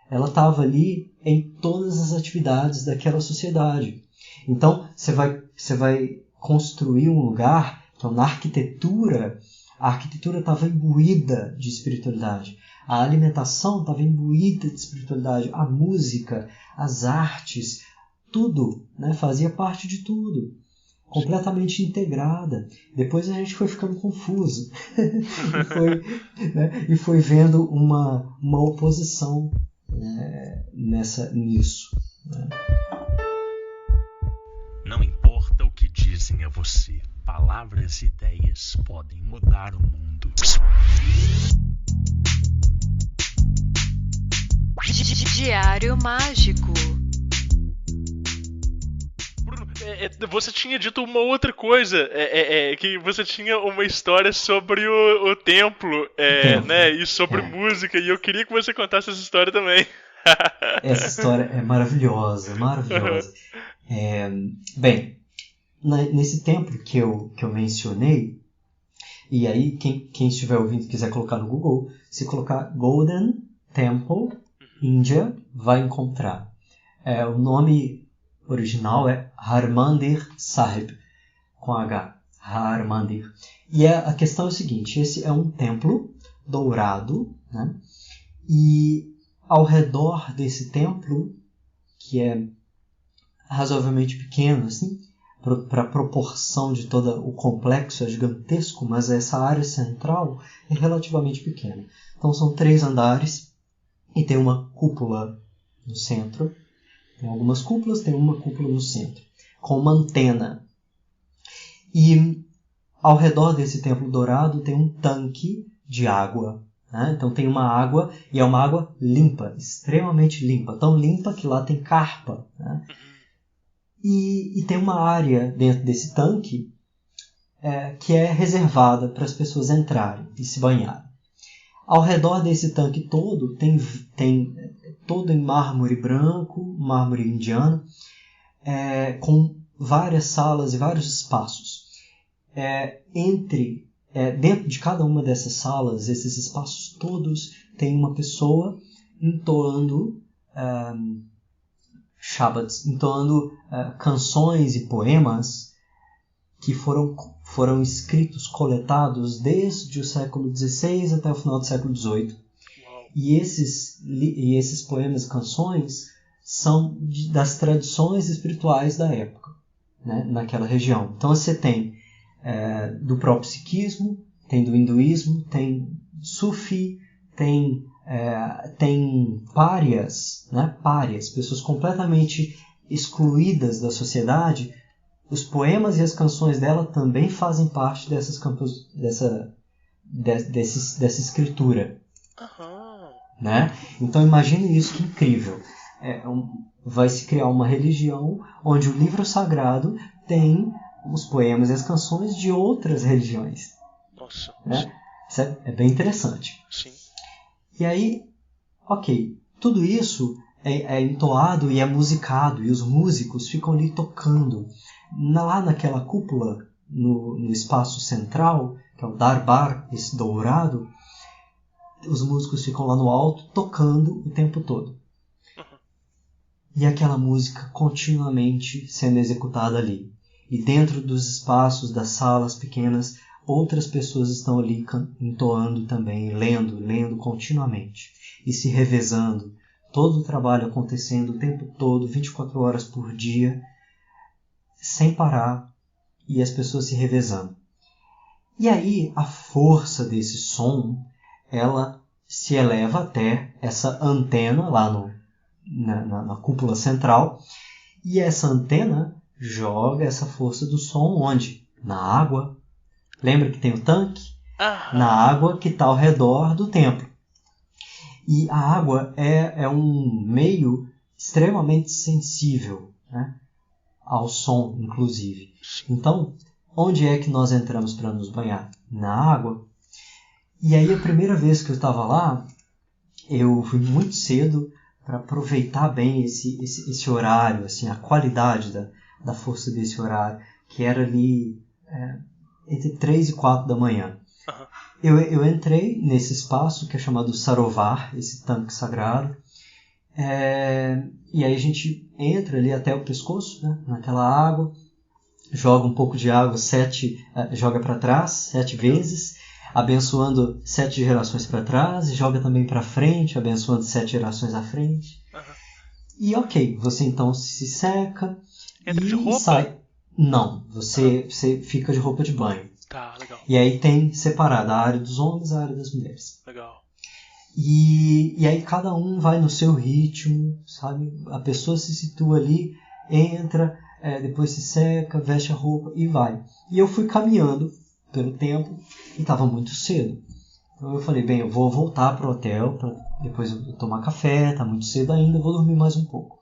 ela estava ali em todas as atividades daquela sociedade. Então, você vai construir um lugar, então, na arquitetura, a arquitetura estava imbuída de espiritualidade. A alimentação estava imbuída de espiritualidade. A música, as artes, tudo, né, fazia parte de tudo. Completamente integrada. Depois a gente foi ficando confuso. e foi vendo uma oposição, né, nisso. Né? Não importa o que dizem a você, palavras e ideias podem mudar o mundo. Diário Mágico. Bruno, você tinha dito uma outra coisa, que você tinha uma história sobre o templo, né, e sobre música, e eu queria que você contasse essa história também. Essa história é maravilhosa, maravilhosa. Bem, nesse templo que eu mencionei, e aí quem estiver ouvindo e quiser colocar no Google, se colocar Golden Temple Índia, vai encontrar. O nome original é Harmandir Sahib, com H, Harmandir. E a questão é o seguinte, esse é um templo dourado, né? E ao redor desse templo, que é razoavelmente pequeno, assim, para a proporção de todo o complexo é gigantesco, mas essa área central é relativamente pequena. Então são 3 andares e tem uma cúpula no centro. Tem algumas cúpulas, tem uma cúpula no centro, com uma antena. E ao redor desse templo dourado tem um tanque de água. Né? Então tem uma água, e é uma água limpa, extremamente limpa. Tão limpa que lá tem carpa. Né? E tem uma área dentro desse tanque que é reservada para as pessoas entrarem e se banharem. Ao redor desse tanque todo, tem todo em mármore branco, mármore indiano, com várias salas e vários espaços. Dentro de cada uma dessas salas, esses espaços todos, tem uma pessoa entoando Shabbats, entoando canções e poemas que foram escritos, coletados desde o século XVI até o final do século XVIII. E esses poemas e canções são das tradições espirituais da época, né, naquela região. Então você tem do próprio sikhismo, tem do hinduísmo, tem sufi, tem párias, né, pessoas completamente excluídas da sociedade. Os poemas e as canções dela também fazem parte dessa escritura. Né? Então imagine isso, que incrível. Vai se criar uma religião onde o livro sagrado tem os poemas e as canções de outras religiões. Nossa. Né? Isso é bem interessante. Sim. E aí, tudo isso é entoado e é musicado, e os músicos ficam ali tocando. Lá naquela cúpula, no espaço central, que é o Darbar, esse dourado, os músicos ficam lá no alto tocando o tempo todo. E aquela música continuamente sendo executada ali. E dentro dos espaços das salas pequenas, outras pessoas estão ali entoando também, lendo continuamente. E se revezando. Todo o trabalho acontecendo o tempo todo, 24 horas por dia, sem parar, e as pessoas se revezando. E aí a força desse som, ela se eleva até essa antena lá na cúpula central, e essa antena joga essa força do som onde? Na água. Lembra que tem o tanque? Na água que está ao redor do templo. E a água é um meio extremamente sensível, né, ao som, inclusive. Então, onde é que nós entramos para nos banhar? Na água. E aí, a primeira vez que eu estava lá, eu fui muito cedo para aproveitar bem esse horário, assim, a qualidade da força desse horário, que era ali entre 3 e 4 da manhã. Eu entrei nesse espaço que é chamado Sarovar, esse tanque sagrado, e aí a gente entra ali até o pescoço, né, naquela água, joga um pouco de água, joga para trás 7 vezes, abençoando 7 gerações para trás, e joga também para frente, abençoando 7 gerações à frente. E você então se seca. Entra e de roupa? Sai. Não, você fica de roupa de banho. Tá, legal. E aí tem separada a área dos homens e a área das mulheres. Legal. E aí cada um vai no seu ritmo, sabe? A pessoa se situa ali, entra, depois se seca, veste a roupa e vai. E eu fui caminhando pelo tempo e estava muito cedo. Então eu falei, eu vou voltar para o hotel, para depois eu tomar café, está muito cedo ainda, vou dormir mais um pouco.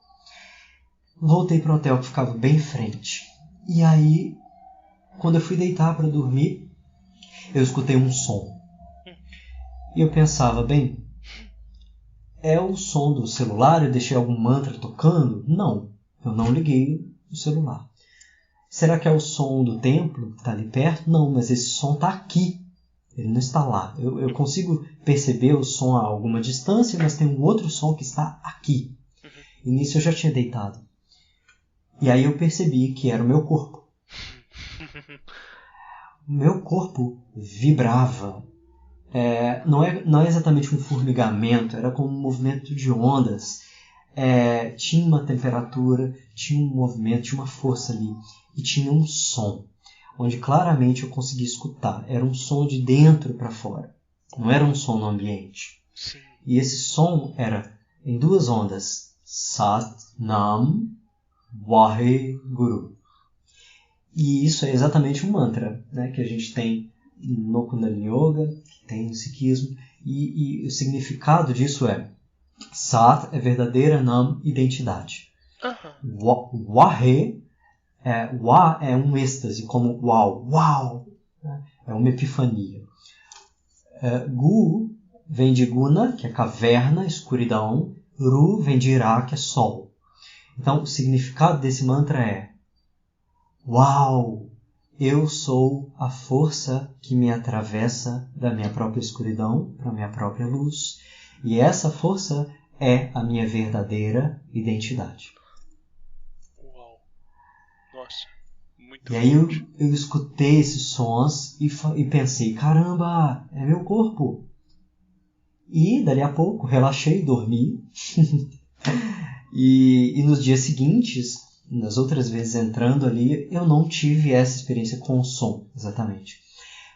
Voltei para o hotel que ficava bem em frente. E aí, quando eu fui deitar para dormir, eu escutei um som. E eu pensava, é o som do celular? Eu deixei algum mantra tocando? Não, eu não liguei o celular. Será que é o som do templo que está ali perto? Não, mas esse som está aqui. Ele não está lá. Eu consigo perceber o som a alguma distância, mas tem um outro som que está aqui. E nisso eu já tinha deitado. E aí eu percebi que era o meu corpo. O meu corpo vibrava. Não é exatamente um formigamento, era como um movimento de ondas. Tinha uma temperatura, tinha um movimento, tinha uma força ali. E tinha um som, onde claramente eu conseguia escutar. Era um som de dentro para fora. Não era um som no ambiente. Sim. E esse som era em 2 ondas. Sat Nam Vaheguru. E isso é exatamente um mantra, né, que a gente tem no Kundalini Yoga, que tem no Sikhismo. E o significado disso é Sat é verdadeira, Nam, identidade. Vahe Wa é um êxtase, como uau, uau, né? É uma epifania. Gu vem de Guna, que é caverna, escuridão. Ru vem de Ira, que é sol. Então, o significado desse mantra é: uau, eu sou a força que me atravessa da minha própria escuridão para a minha própria luz. E essa força é a minha verdadeira identidade. Uau. Nossa, muito E aí eu forte. escutei esses sons e pensei, caramba, é meu corpo. E dali a pouco relaxei, dormi. e nos dias seguintes, nas outras vezes entrando ali, eu não tive essa experiência com o som, exatamente.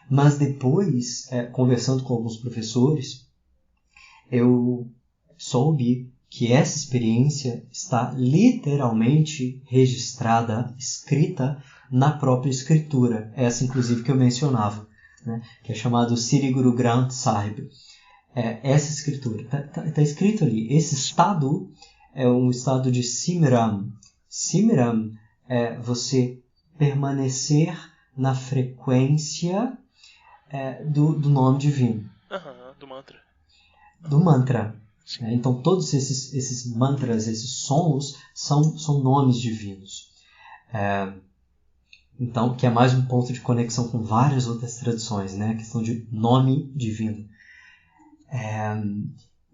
Mas depois, conversando com alguns professores, eu soube que essa experiência está literalmente registrada, escrita na própria escritura. Essa, inclusive, que eu mencionava, né? Que é chamado Sri Guru Granth Sahib. Essa escritura. Está escrito ali. Esse estado é um estado de Simram. Simram é você permanecer na frequência do nome divino. Do mantra. Do mantra. Sim. Então todos esses mantras, esses sons, são nomes divinos. Então, que é mais um ponto de conexão com várias outras tradições, né? A questão de nome divino.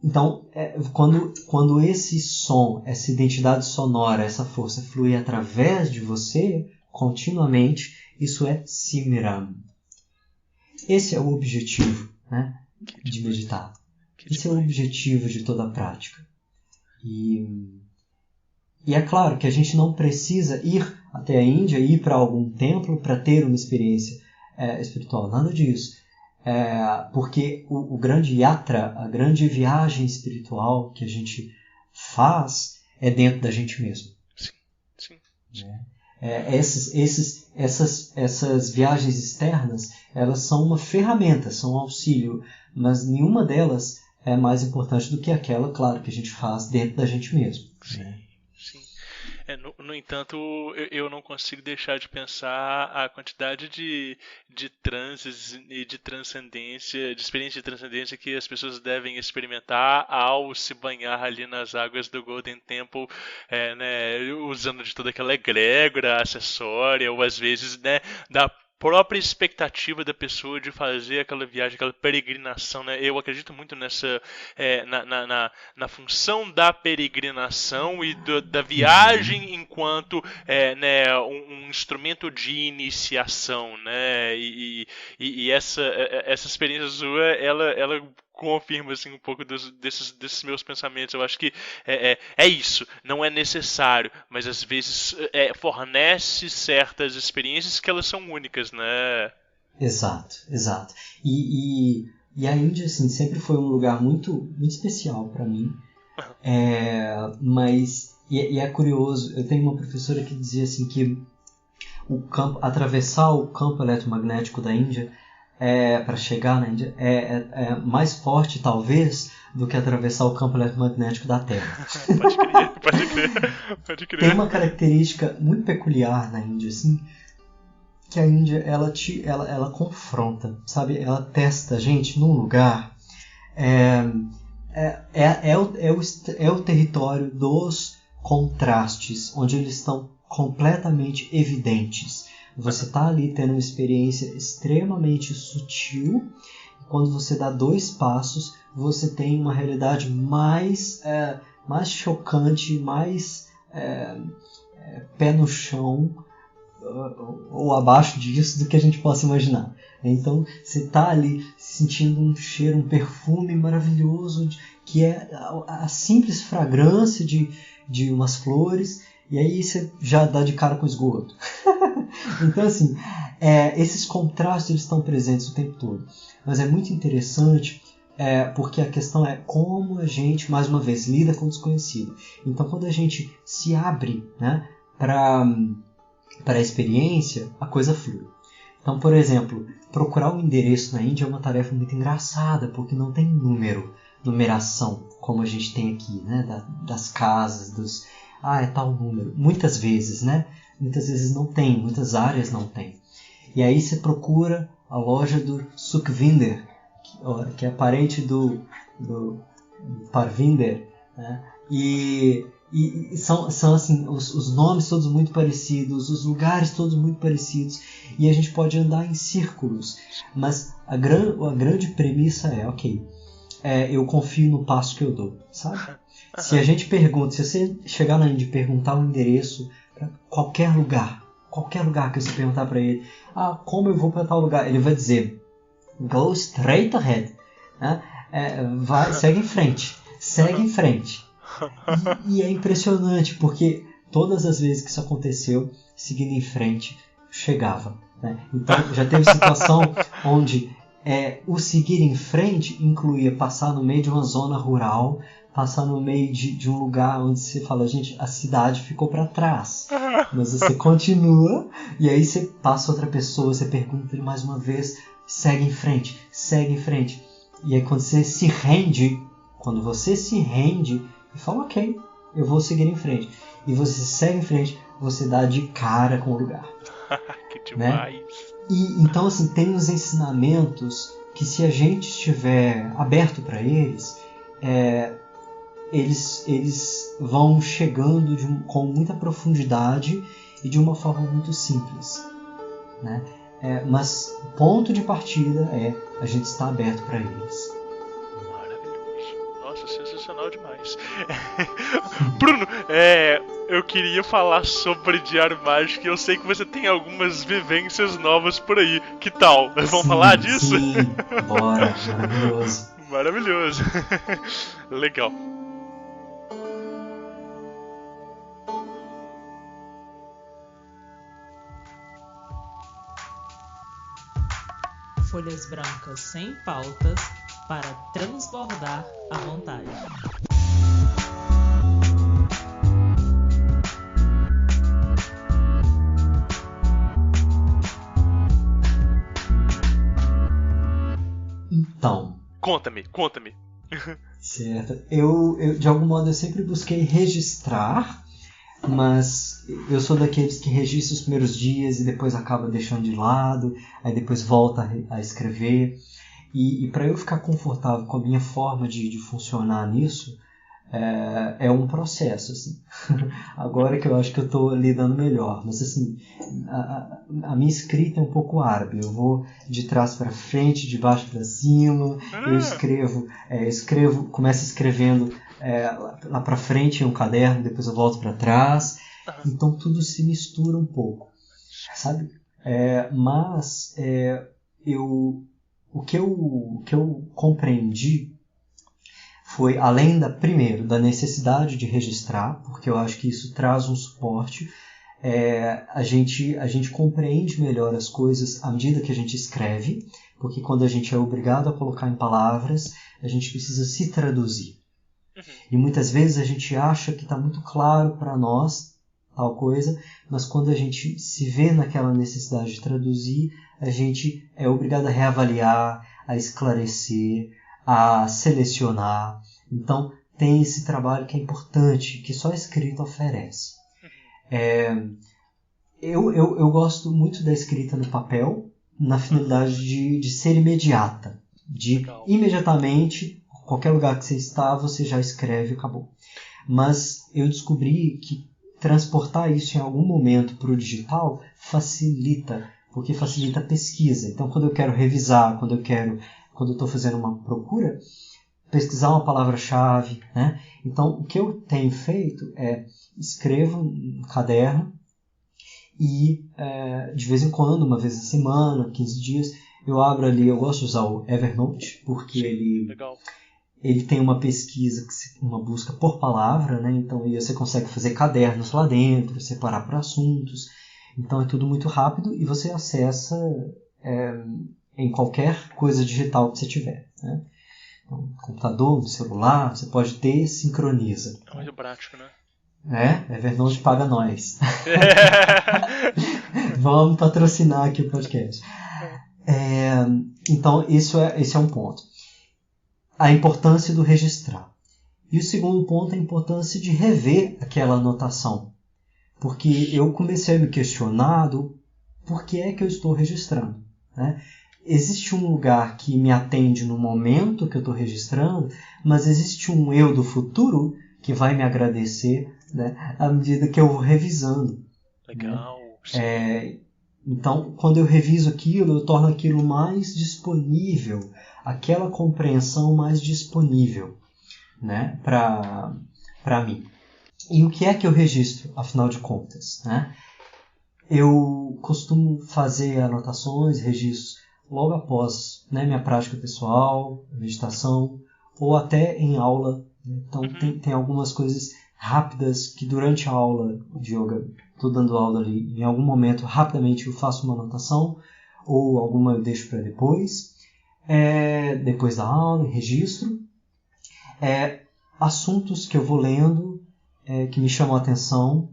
Então, quando esse som, essa identidade sonora, essa força flui através de você, continuamente, isso é Simram. Esse é o objetivo, né, de meditar. Esse é o objetivo de toda a prática. E é claro que a gente não precisa ir até a Índia, ir para algum templo para ter uma experiência espiritual. Nada disso. Porque o grande yatra, a grande viagem espiritual que a gente faz é dentro da gente mesmo. Sim. Essas viagens externas, elas são uma ferramenta, são um auxílio, mas nenhuma delas é mais importante do que aquela, claro, que a gente faz dentro da gente mesmo. Sim. No entanto, eu não consigo deixar de pensar a quantidade de transes e de transcendência, de experiência de transcendência que as pessoas devem experimentar ao se banhar ali nas águas do Golden Temple, né, usando de toda aquela egrégora acessória, ou às vezes, né, da própria expectativa da pessoa de fazer aquela viagem, aquela peregrinação, né? Eu acredito muito nessa na função da peregrinação e da viagem enquanto né, um instrumento de iniciação, né? E essa experiência sua, ela confirma assim, um pouco desses meus pensamentos. Eu acho que é isso, não é necessário, mas às vezes fornece certas experiências que elas são únicas, né? Exato. E a Índia assim, sempre foi um lugar muito, muito especial para mim. Mas é curioso, eu tenho uma professora que dizia assim que atravessar o campo eletromagnético da Índia para chegar na Índia é mais forte, talvez, do que atravessar o campo eletromagnético da Terra. Pode crer. Tem uma característica muito peculiar na Índia, assim, que a Índia ela confronta, sabe? Ela testa a gente num lugar. É o território dos contrastes, onde eles estão completamente evidentes. Você está ali tendo uma experiência extremamente sutil. Quando você dá 2 passos, você tem uma realidade mais chocante, mais pé no chão, ou abaixo disso do que a gente possa imaginar. Então você está ali sentindo um cheiro, um perfume maravilhoso, que é a simples fragrância de umas flores, e aí você já dá de cara com esgoto. Então, assim, esses contrastes eles estão presentes o tempo todo. Mas é muito interessante, porque a questão é como a gente, mais uma vez, lida com o desconhecido. Então, quando a gente se abre, né, para a experiência, a coisa flui. Então, por exemplo, procurar um endereço na Índia é uma tarefa muito engraçada, porque não tem numeração, como a gente tem aqui, né, das casas, é tal número. Muitas vezes, né? muitas vezes não tem, muitas áreas não tem. E aí você procura a loja do Sukhvinder, que é parente do Parvinder, né? E são assim, os nomes todos muito parecidos, os lugares todos muito parecidos, e a gente pode andar em círculos, mas a grande premissa é, eu confio no passo que eu dou, sabe? Se a gente pergunta, se você chegar na Índia e perguntar o endereço para qualquer lugar que você perguntar para ele, como eu vou para tal lugar, ele vai dizer, go straight ahead, né? Segue em frente. E é impressionante, porque todas as vezes que isso aconteceu, seguindo em frente, chegava, né? Então já teve situação onde o seguir em frente incluía passar no meio de uma zona rural, passar no meio de um lugar onde você fala, gente, a cidade ficou para trás. Mas você continua, e aí você passa outra pessoa, você pergunta mais uma vez, segue em frente. E aí quando você se rende e fala, eu vou seguir em frente. E você segue em frente, você dá de cara com o lugar. Que demais. Né? E então, assim, tem uns ensinamentos que, se a gente estiver aberto para eles vão chegando com muita profundidade e de uma forma muito simples, né? Mas o ponto de partida é a gente estar aberto para eles. Maravilhoso. Nossa, sensacional demais. Bruno, eu queria falar sobre Diário Mágico, e eu sei que você tem algumas vivências novas por aí. Que tal? Vamos falar disso? Sim, bora. Maravilhoso. Maravilhoso. Legal. Folhas brancas sem pautas para transbordar à vontade. Então. Conta-me. Certo. Eu, de algum modo, eu sempre busquei registrar, mas eu sou daqueles que registra os primeiros dias e depois acaba deixando de lado, aí depois volta a escrever. E para eu ficar confortável com a minha forma de funcionar nisso, é um processo, assim. Agora que eu acho que eu estou lidando melhor, mas assim, a minha escrita é um pouco árabe. Eu vou de trás para frente, de baixo para cima. Eu escrevo, começo escrevendo lá para frente em um caderno, depois eu volto para trás. Então tudo se mistura um pouco, sabe? Mas o que eu compreendi foi, além da necessidade de registrar, porque eu acho que isso traz um suporte, a gente compreende melhor as coisas à medida que a gente escreve, porque quando a gente é obrigado a colocar em palavras, a gente precisa se traduzir. E muitas vezes a gente acha que está muito claro para nós tal coisa, mas quando a gente se vê naquela necessidade de traduzir, a gente é obrigado a reavaliar, a esclarecer, a selecionar. Então tem esse trabalho que é importante, que só a escrita oferece. Eu gosto muito da escrita no papel, na finalidade de ser imediata, de imediatamente, qualquer lugar que você está, você já escreve e acabou. Mas eu descobri que transportar isso em algum momento para o digital facilita, porque facilita a pesquisa. Então quando eu quero revisar, quando eu estou fazendo uma procura, pesquisar uma palavra-chave, né? Então, o que eu tenho feito é escrevo um caderno e, de vez em quando, uma vez a semana, 15 dias, eu abro ali. Eu gosto de usar o Evernote, porque ele tem uma pesquisa, uma busca por palavra, né? Então aí você consegue fazer cadernos lá dentro, separar por assuntos. Então é tudo muito rápido e você acessa em qualquer coisa digital que você tiver, né? No computador, no celular, você pode ter, sincroniza. É muito prático, né? Evernote paga nós. Vamos patrocinar aqui o podcast. Então, esse é um ponto. A importância do registrar. E o segundo ponto é a importância de rever aquela anotação. Porque eu comecei a me questionar do por que é que eu estou registrando, né? Existe um lugar que me atende no momento que eu estou registrando, mas existe um eu do futuro que vai me agradecer, né, à medida que eu vou revisando. Legal. Né? Então, quando eu reviso aquilo, eu torno aquilo mais disponível, aquela compreensão mais disponível, né, para mim. E o que é que eu registro, afinal de contas? Né? Eu costumo fazer anotações, registros, logo após, né, minha prática pessoal, meditação, ou até em aula. Então, tem algumas coisas rápidas que durante a aula de yoga, estou dando aula ali, em algum momento, rapidamente eu faço uma anotação, ou alguma eu deixo para depois. Depois da aula, registro. Assuntos que eu vou lendo, que me chamam a atenção,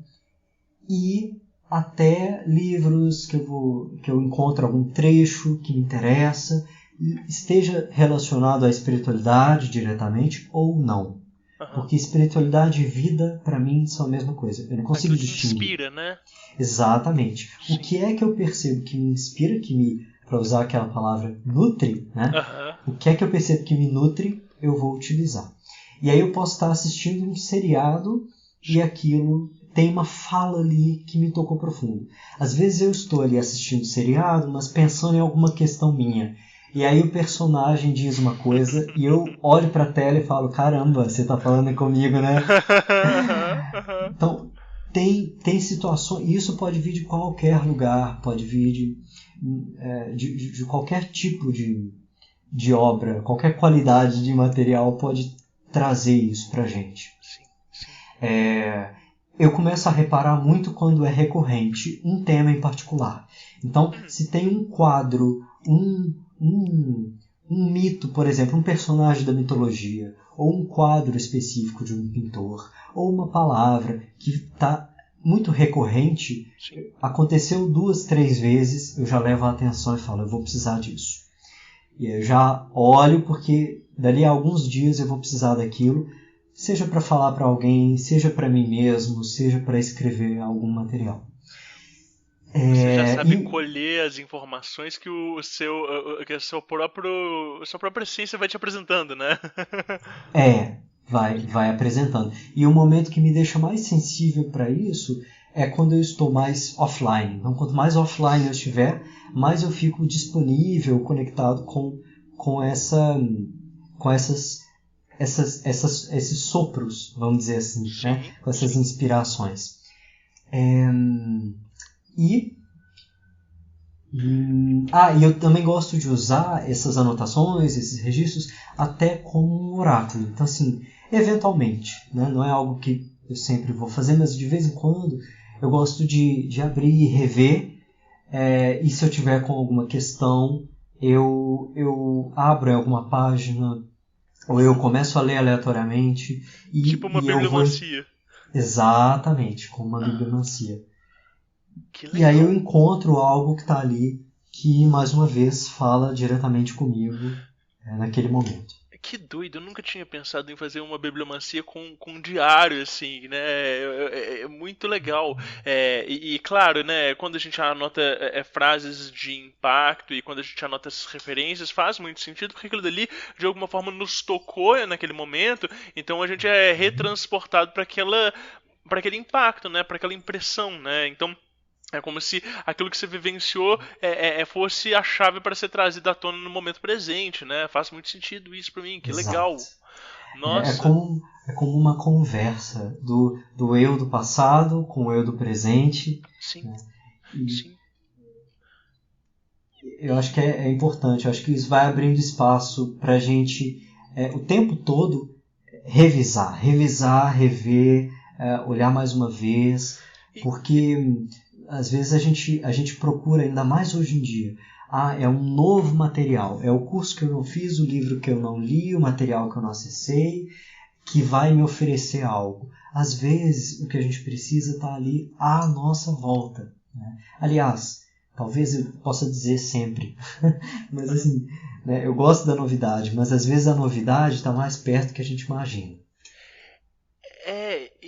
e até livros que eu encontro algum trecho que me interessa e esteja relacionado à espiritualidade diretamente ou não. Porque espiritualidade e vida, para mim, são a mesma coisa. Eu não consigo distinguir. Inspira, né? Exatamente. Sim. O que é que eu percebo que me inspira, para usar aquela palavra, nutre, né? O que é que eu percebo que me nutre, eu vou utilizar. E aí eu posso estar assistindo um seriado e aquilo tem uma fala ali que me tocou profundo. Às vezes eu estou ali assistindo seriado, mas pensando em alguma questão minha. E aí o personagem diz uma coisa e eu olho para a tela e falo, caramba, você está falando comigo, né? Então, tem situações, e isso pode vir de qualquer lugar, pode vir de qualquer tipo de obra, qualquer qualidade de material pode trazer isso para a gente. Eu começo a reparar muito quando é recorrente um tema em particular. Então, se tem um quadro, um mito, por exemplo, um personagem da mitologia, ou um quadro específico de um pintor, ou uma palavra que está muito recorrente, aconteceu 2, 3 vezes, eu já levo a atenção e falo, eu vou precisar disso. E eu já olho porque dali a alguns dias eu vou precisar daquilo, seja para falar para alguém, seja para mim mesmo, seja para escrever algum material. Você já sabe colher as informações que a sua própria essência vai te apresentando, né? Vai apresentando. E o momento que me deixa mais sensível para isso é quando eu estou mais offline. Então, quanto mais offline eu estiver, mais eu fico disponível, conectado com esses sopros, vamos dizer assim, né? Com essas inspirações. E eu também gosto de usar essas anotações, esses registros, até como um oráculo. Então, assim, eventualmente, né? Não é algo que eu sempre vou fazer, mas de vez em quando eu gosto de abrir e rever. E se eu tiver com alguma questão, eu abro em alguma página, ou eu começo a ler aleatoriamente. Tipo uma bibliomancia. Exatamente, como uma bibliomancia. Que e aí eu encontro algo que está ali, que mais uma vez fala diretamente comigo naquele momento. Que doido, eu nunca tinha pensado em fazer uma bibliomancia com um diário, assim, né? É muito legal. E claro, né, quando a gente anota frases de impacto e quando a gente anota essas referências, faz muito sentido, porque aquilo dali, de alguma forma, nos tocou naquele momento, então a gente é retransportado para aquele impacto, né? Para aquela impressão, né? Então, é como se aquilo que você vivenciou fosse a chave para ser trazida à tona no momento presente, né? Faz muito sentido isso para mim, que Exato. Legal. Nossa. É como uma conversa do eu do passado com o eu do presente. Sim. Né? Sim. Eu acho que é importante, eu acho que isso vai abrindo espaço para a gente, o tempo todo, revisar, rever, olhar mais uma vez, porque às vezes a gente procura, ainda mais hoje em dia, é um novo material, é o curso que eu não fiz, o livro que eu não li, o material que eu não acessei, que vai me oferecer algo. Às vezes o que a gente precisa está ali à nossa volta. Né? Aliás, talvez eu possa dizer sempre, mas assim, né, eu gosto da novidade, mas às vezes a novidade está mais perto do que a gente imagina.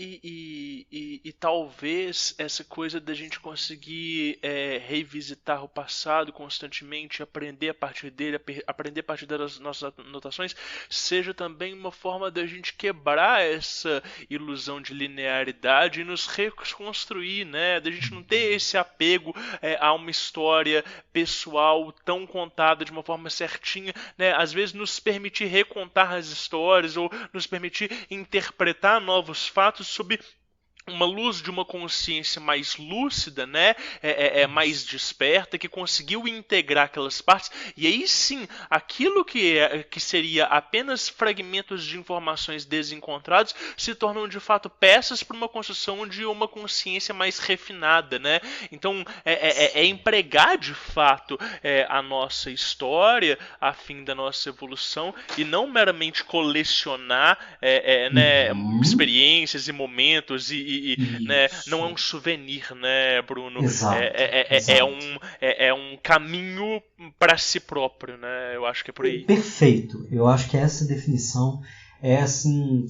E talvez essa coisa da gente conseguir revisitar o passado constantemente, aprender a partir dele, aprender a partir das nossas anotações, seja também uma forma da gente quebrar essa ilusão de linearidade e nos reconstruir, né? Da gente não ter esse apego a uma história pessoal tão contada de uma forma certinha, né? Às vezes nos permitir recontar as histórias ou nos permitir interpretar novos fatos sob uma luz de uma consciência mais lúcida, né? Mais desperta, que conseguiu integrar aquelas partes, e aí sim, aquilo que seria apenas fragmentos de informações desencontrados se tornam de fato peças para uma construção de uma consciência mais refinada, né? Então empregar de fato a nossa história a fim da nossa evolução e não meramente colecionar né, experiências e momentos né, não é um souvenir, né, Bruno? Exato, É um caminho para si próprio, né? Eu acho que é por aí. Perfeito. Eu acho que essa definição é assim,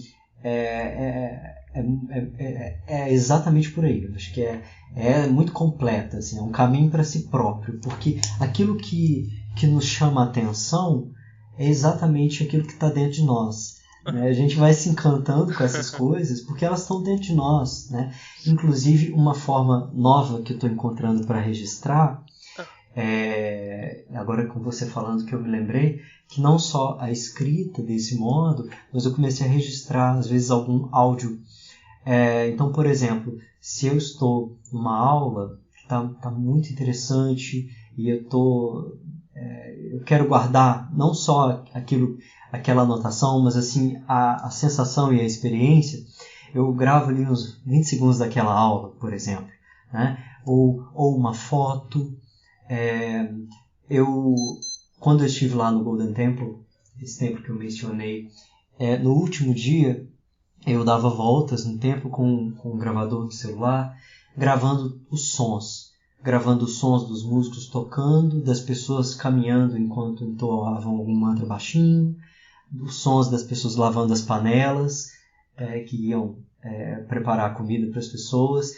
exatamente por aí. Eu acho que é muito completa, assim, é um caminho para si próprio, porque aquilo que nos chama a atenção é exatamente aquilo que está dentro de nós. A gente vai se encantando com essas coisas porque elas estão dentro de nós, né? Inclusive, uma forma nova que eu estou encontrando para registrar, agora com você falando que eu me lembrei, que não só a escrita desse modo, mas eu comecei a registrar, às vezes, algum áudio. Então, por exemplo, se eu estou numa aula que está muito interessante e eu quero guardar não só aquela anotação, mas assim a sensação e a experiência, eu gravo ali uns 20 segundos daquela aula, por exemplo, né? ou uma foto. Quando eu estive lá no Golden Temple, esse templo que eu mencionei, no último dia eu dava voltas no templo com um gravador de celular, gravando os sons dos músicos tocando, das pessoas caminhando enquanto entoavam algum mantra baixinho, os sons das pessoas lavando as panelas que iam preparar a comida para as pessoas,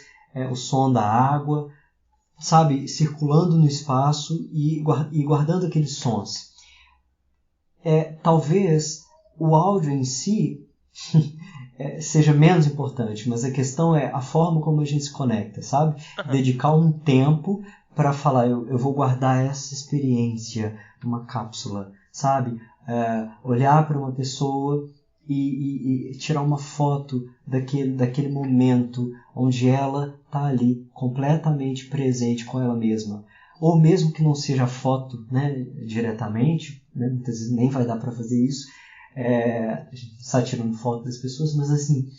o som da água, sabe, circulando no espaço e guardando aqueles sons. Talvez o áudio em si seja menos importante, mas a questão é a forma como a gente se conecta, sabe? Dedicar um tempo para falar, eu vou guardar essa experiência numa cápsula, sabe? Olhar para uma pessoa e tirar uma foto daquele momento onde ela está ali completamente presente com ela mesma. Ou mesmo que não seja foto, né, diretamente, né, muitas vezes nem vai dar para fazer isso, a gente está tirando foto das pessoas, mas assim,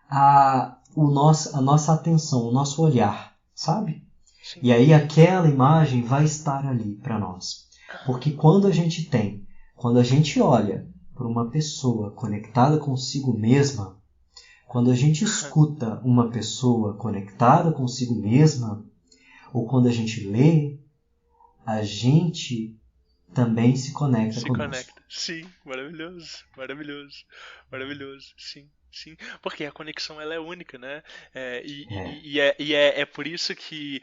a nossa atenção, o nosso olhar, sabe? Sim. E aí aquela imagem vai estar ali para nós. Porque quando a gente olha para uma pessoa conectada consigo mesma, quando a gente escuta uma pessoa conectada consigo mesma, ou quando a gente lê, a gente também se conecta conosco. Sim, maravilhoso, sim. Porque a conexão ela é única, né? É por isso que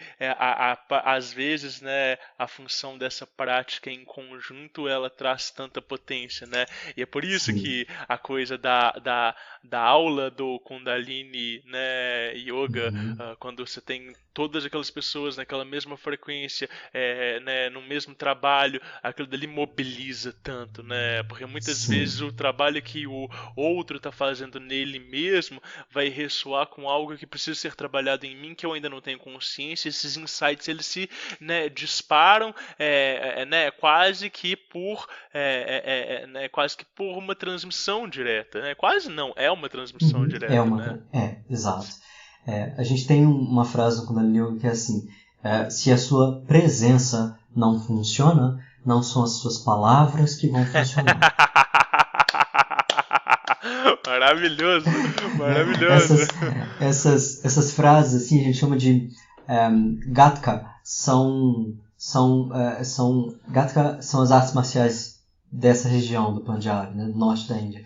às vezes, né, a função dessa prática em conjunto ela traz tanta potência, né? E é por isso que a coisa da aula do Kundalini, né, Yoga, quando você tem todas aquelas pessoas naquela mesma frequência, né, no mesmo trabalho, aquilo dali mobiliza tanto, né? Porque muitas vezes o trabalho que o outro está fazendo nele mesmo vai ressoar com algo que precisa ser trabalhado em mim, que eu ainda não tenho consciência. Esses insights eles se, né, disparam, né, quase que por uma transmissão direta, né? Quase não, é uma transmissão direta, né? Exato. A gente tem uma frase no Kundalini Yoga que é assim: se a sua presença não funciona, não são as suas palavras que vão funcionar. Maravilhoso. Essas frases assim a gente chama de Gatka, Gatka são as artes marciais dessa região do Punjab, né, do norte da Índia.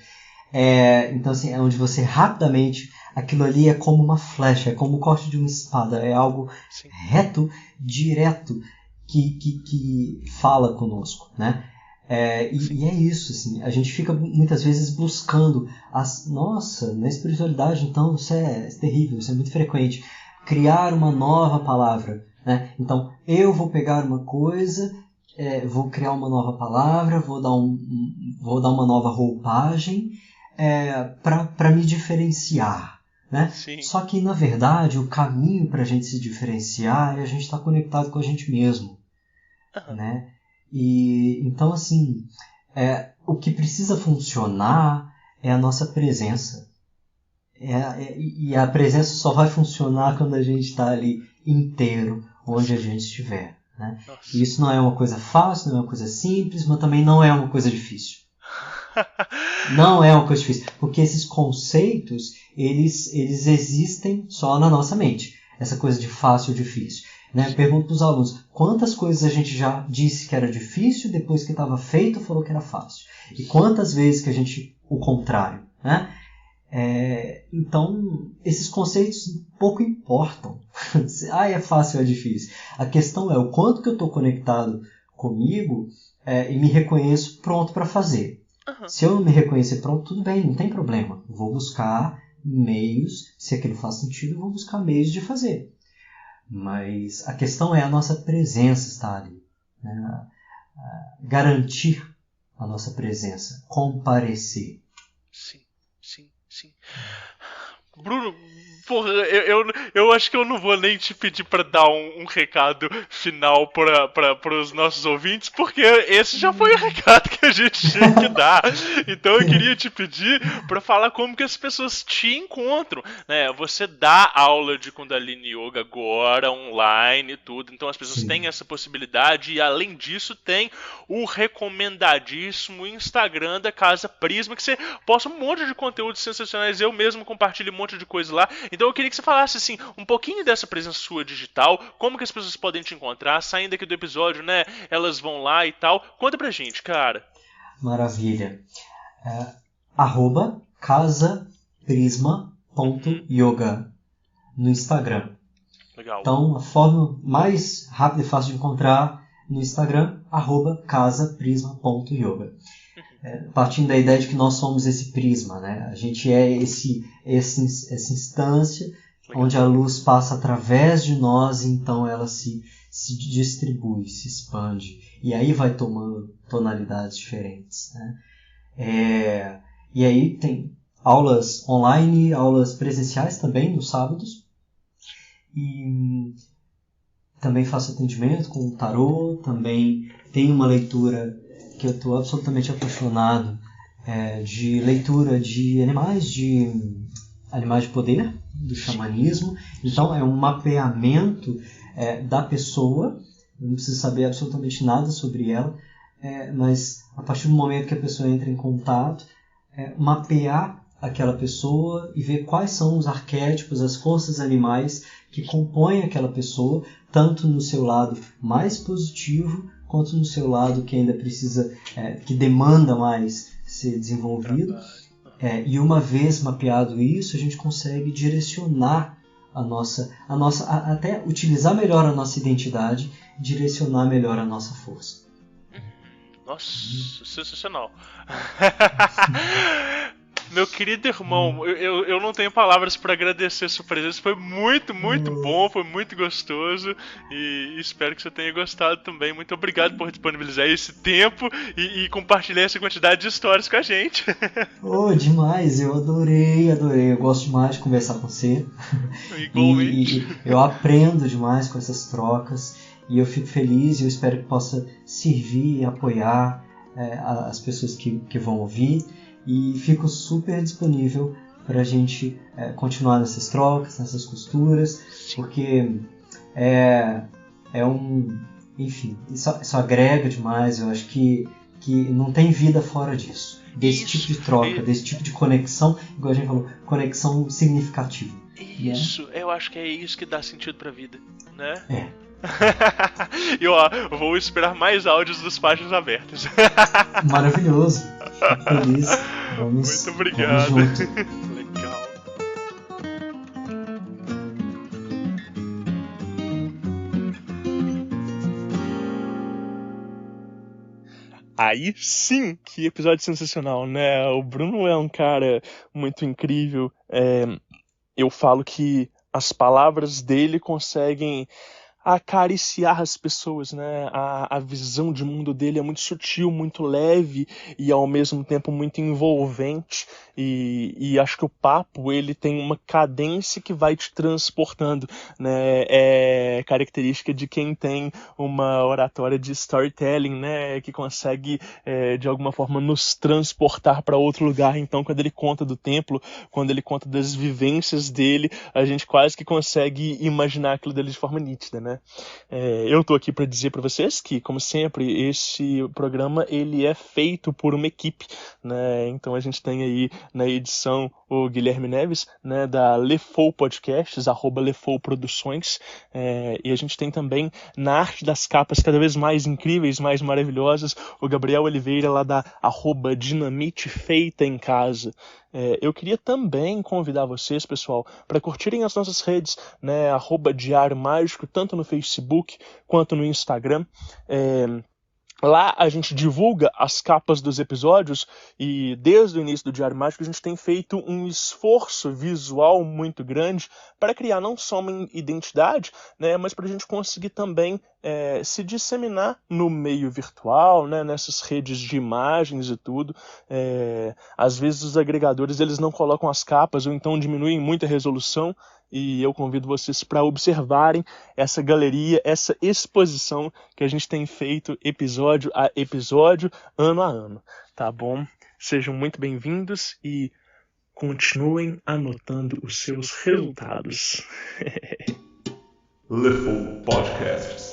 Então, assim, é onde você rapidamente, aquilo ali é como uma flecha, é como o corte de uma espada, é algo Sim. reto, direto, que fala conosco, né? E é isso, assim, a gente fica muitas vezes buscando, nossa, na espiritualidade, então, isso é terrível, isso é muito frequente, criar uma nova palavra, né? Então, eu vou pegar uma coisa, vou criar uma nova palavra, vou dar uma nova roupagem, para me diferenciar, né? Sim. Só que, na verdade, o caminho para a gente se diferenciar é a gente estar conectado com a gente mesmo, né? E então, assim, o que precisa funcionar é a nossa presença. E a presença só vai funcionar quando a gente está ali inteiro, onde a gente estiver, né? E isso não é uma coisa fácil, não é uma coisa simples, mas também não é uma coisa difícil. Não é uma coisa difícil, porque esses conceitos, eles existem só na nossa mente. Essa coisa de fácil ou difícil, né? Pergunto para os alunos, quantas coisas a gente já disse que era difícil, depois que estava feito, falou que era fácil? E quantas vezes que a gente, o contrário, né? Então, esses conceitos pouco importam. É fácil ou é difícil. A questão é o quanto que eu estou conectado comigo e me reconheço pronto para fazer. Se eu não me reconhecer pronto, tudo bem, não tem problema. Vou buscar meios, se aquilo faz sentido, eu vou buscar meios de fazer. Mas a questão é a nossa presença estar ali, né? Garantir a nossa presença, comparecer. Sim. Bruno, porra, eu acho que eu não vou nem te pedir pra dar um recado final para os nossos ouvintes, porque esse já foi o recado que a gente tinha que dar. Então eu queria te pedir pra falar como que as pessoas te encontram, né? Você dá aula de Kundalini Yoga agora, online e tudo, então as pessoas têm essa possibilidade e além disso tem o recomendadíssimo Instagram da Casa Prisma, que você posta um monte de conteúdos sensacionais, eu mesmo compartilho um monte de coisa lá. Então eu queria que você falasse assim, um pouquinho dessa presença sua digital, como que as pessoas podem te encontrar, saindo aqui do episódio, né? Elas vão lá e tal. Conta pra gente, cara. Maravilha. @casaprisma.yoga no Instagram. Legal. Então a forma mais rápida e fácil de encontrar no Instagram, @casaprisma.yoga. Partindo da ideia de que nós somos esse prisma, né? A gente é essa instância onde a luz passa através de nós, então ela se distribui, se expande. E aí vai tomando tonalidades diferentes, né? E aí tem aulas online, aulas presenciais também, nos sábados. E também faço atendimento com o tarô, também tem uma leitura que eu estou absolutamente apaixonado, de leitura de animais de poder, do xamanismo. Então é um mapeamento da pessoa, eu não preciso saber absolutamente nada sobre ela, mas a partir do momento que a pessoa entra em contato, mapear aquela pessoa e ver quais são os arquétipos, as forças animais que compõem aquela pessoa, tanto no seu lado mais positivo, quanto no seu lado que ainda precisa, que demanda mais ser desenvolvido. E uma vez mapeado isso, a gente consegue direcionar a nossa até utilizar melhor a nossa identidade, direcionar melhor a nossa força. Nossa, sensacional. Meu querido irmão, eu não tenho palavras para agradecer a sua presença. Foi muito, muito bom, foi muito gostoso. E espero que você tenha gostado também. Muito obrigado por disponibilizar esse tempo e compartilhar essa quantidade de histórias com a gente. Demais, eu adorei. Eu gosto demais de conversar com você. Igualmente. E eu aprendo demais com essas trocas. E eu fico feliz e eu espero que possa servir e apoiar as pessoas que vão ouvir. E fico super disponível para a gente continuar nessas trocas, nessas costuras, porque enfim, isso agrega demais. Eu acho que não tem vida fora disso, desse tipo de troca, desse tipo de conexão, igual a gente falou, conexão significativa. Isso, né? Eu acho que é isso que dá sentido para a vida, né? E eu vou esperar mais áudios dos Faixas Abertas. Maravilhoso, fico feliz. Muito obrigado. Vamos junto. Legal. Aí sim, que episódio sensacional, né? O Bruno é um cara muito incrível. Eu falo que as palavras dele conseguem acariciar as pessoas, né? A visão de mundo dele é muito sutil, muito leve e ao mesmo tempo muito envolvente. E acho que o papo ele tem uma cadência que vai te transportando, né? É característica de quem tem uma oratória de storytelling, né? Que consegue de alguma forma nos transportar para outro lugar. Então, quando ele conta do templo, quando ele conta das vivências dele, a gente quase que consegue imaginar aquilo dele de forma nítida, né? Eu tô aqui para dizer para vocês que, como sempre, esse programa ele é feito por uma equipe, né? Então a gente tem aí na edição o Guilherme Neves, né, da Lefou Podcasts, @Lefou Produções, e a gente tem também na arte das capas cada vez mais incríveis, mais maravilhosas, o Gabriel Oliveira lá da @Dinamite Feita em Casa. Eu queria também convidar vocês, pessoal, para curtirem as nossas redes, né, @Diário Mágico, tanto no Facebook quanto no Instagram. Lá a gente divulga as capas dos episódios e desde o início do Diário Mágico a gente tem feito um esforço visual muito grande para criar não só uma identidade, né, mas para a gente conseguir também se disseminar no meio virtual, né, nessas redes de imagens e tudo. Às vezes os agregadores eles não colocam as capas ou então diminuem muito a resolução. E eu convido vocês para observarem essa galeria, essa exposição que a gente tem feito episódio a episódio, ano a ano, tá bom? Sejam muito bem-vindos e continuem anotando os seus resultados. Lefou Podcasts.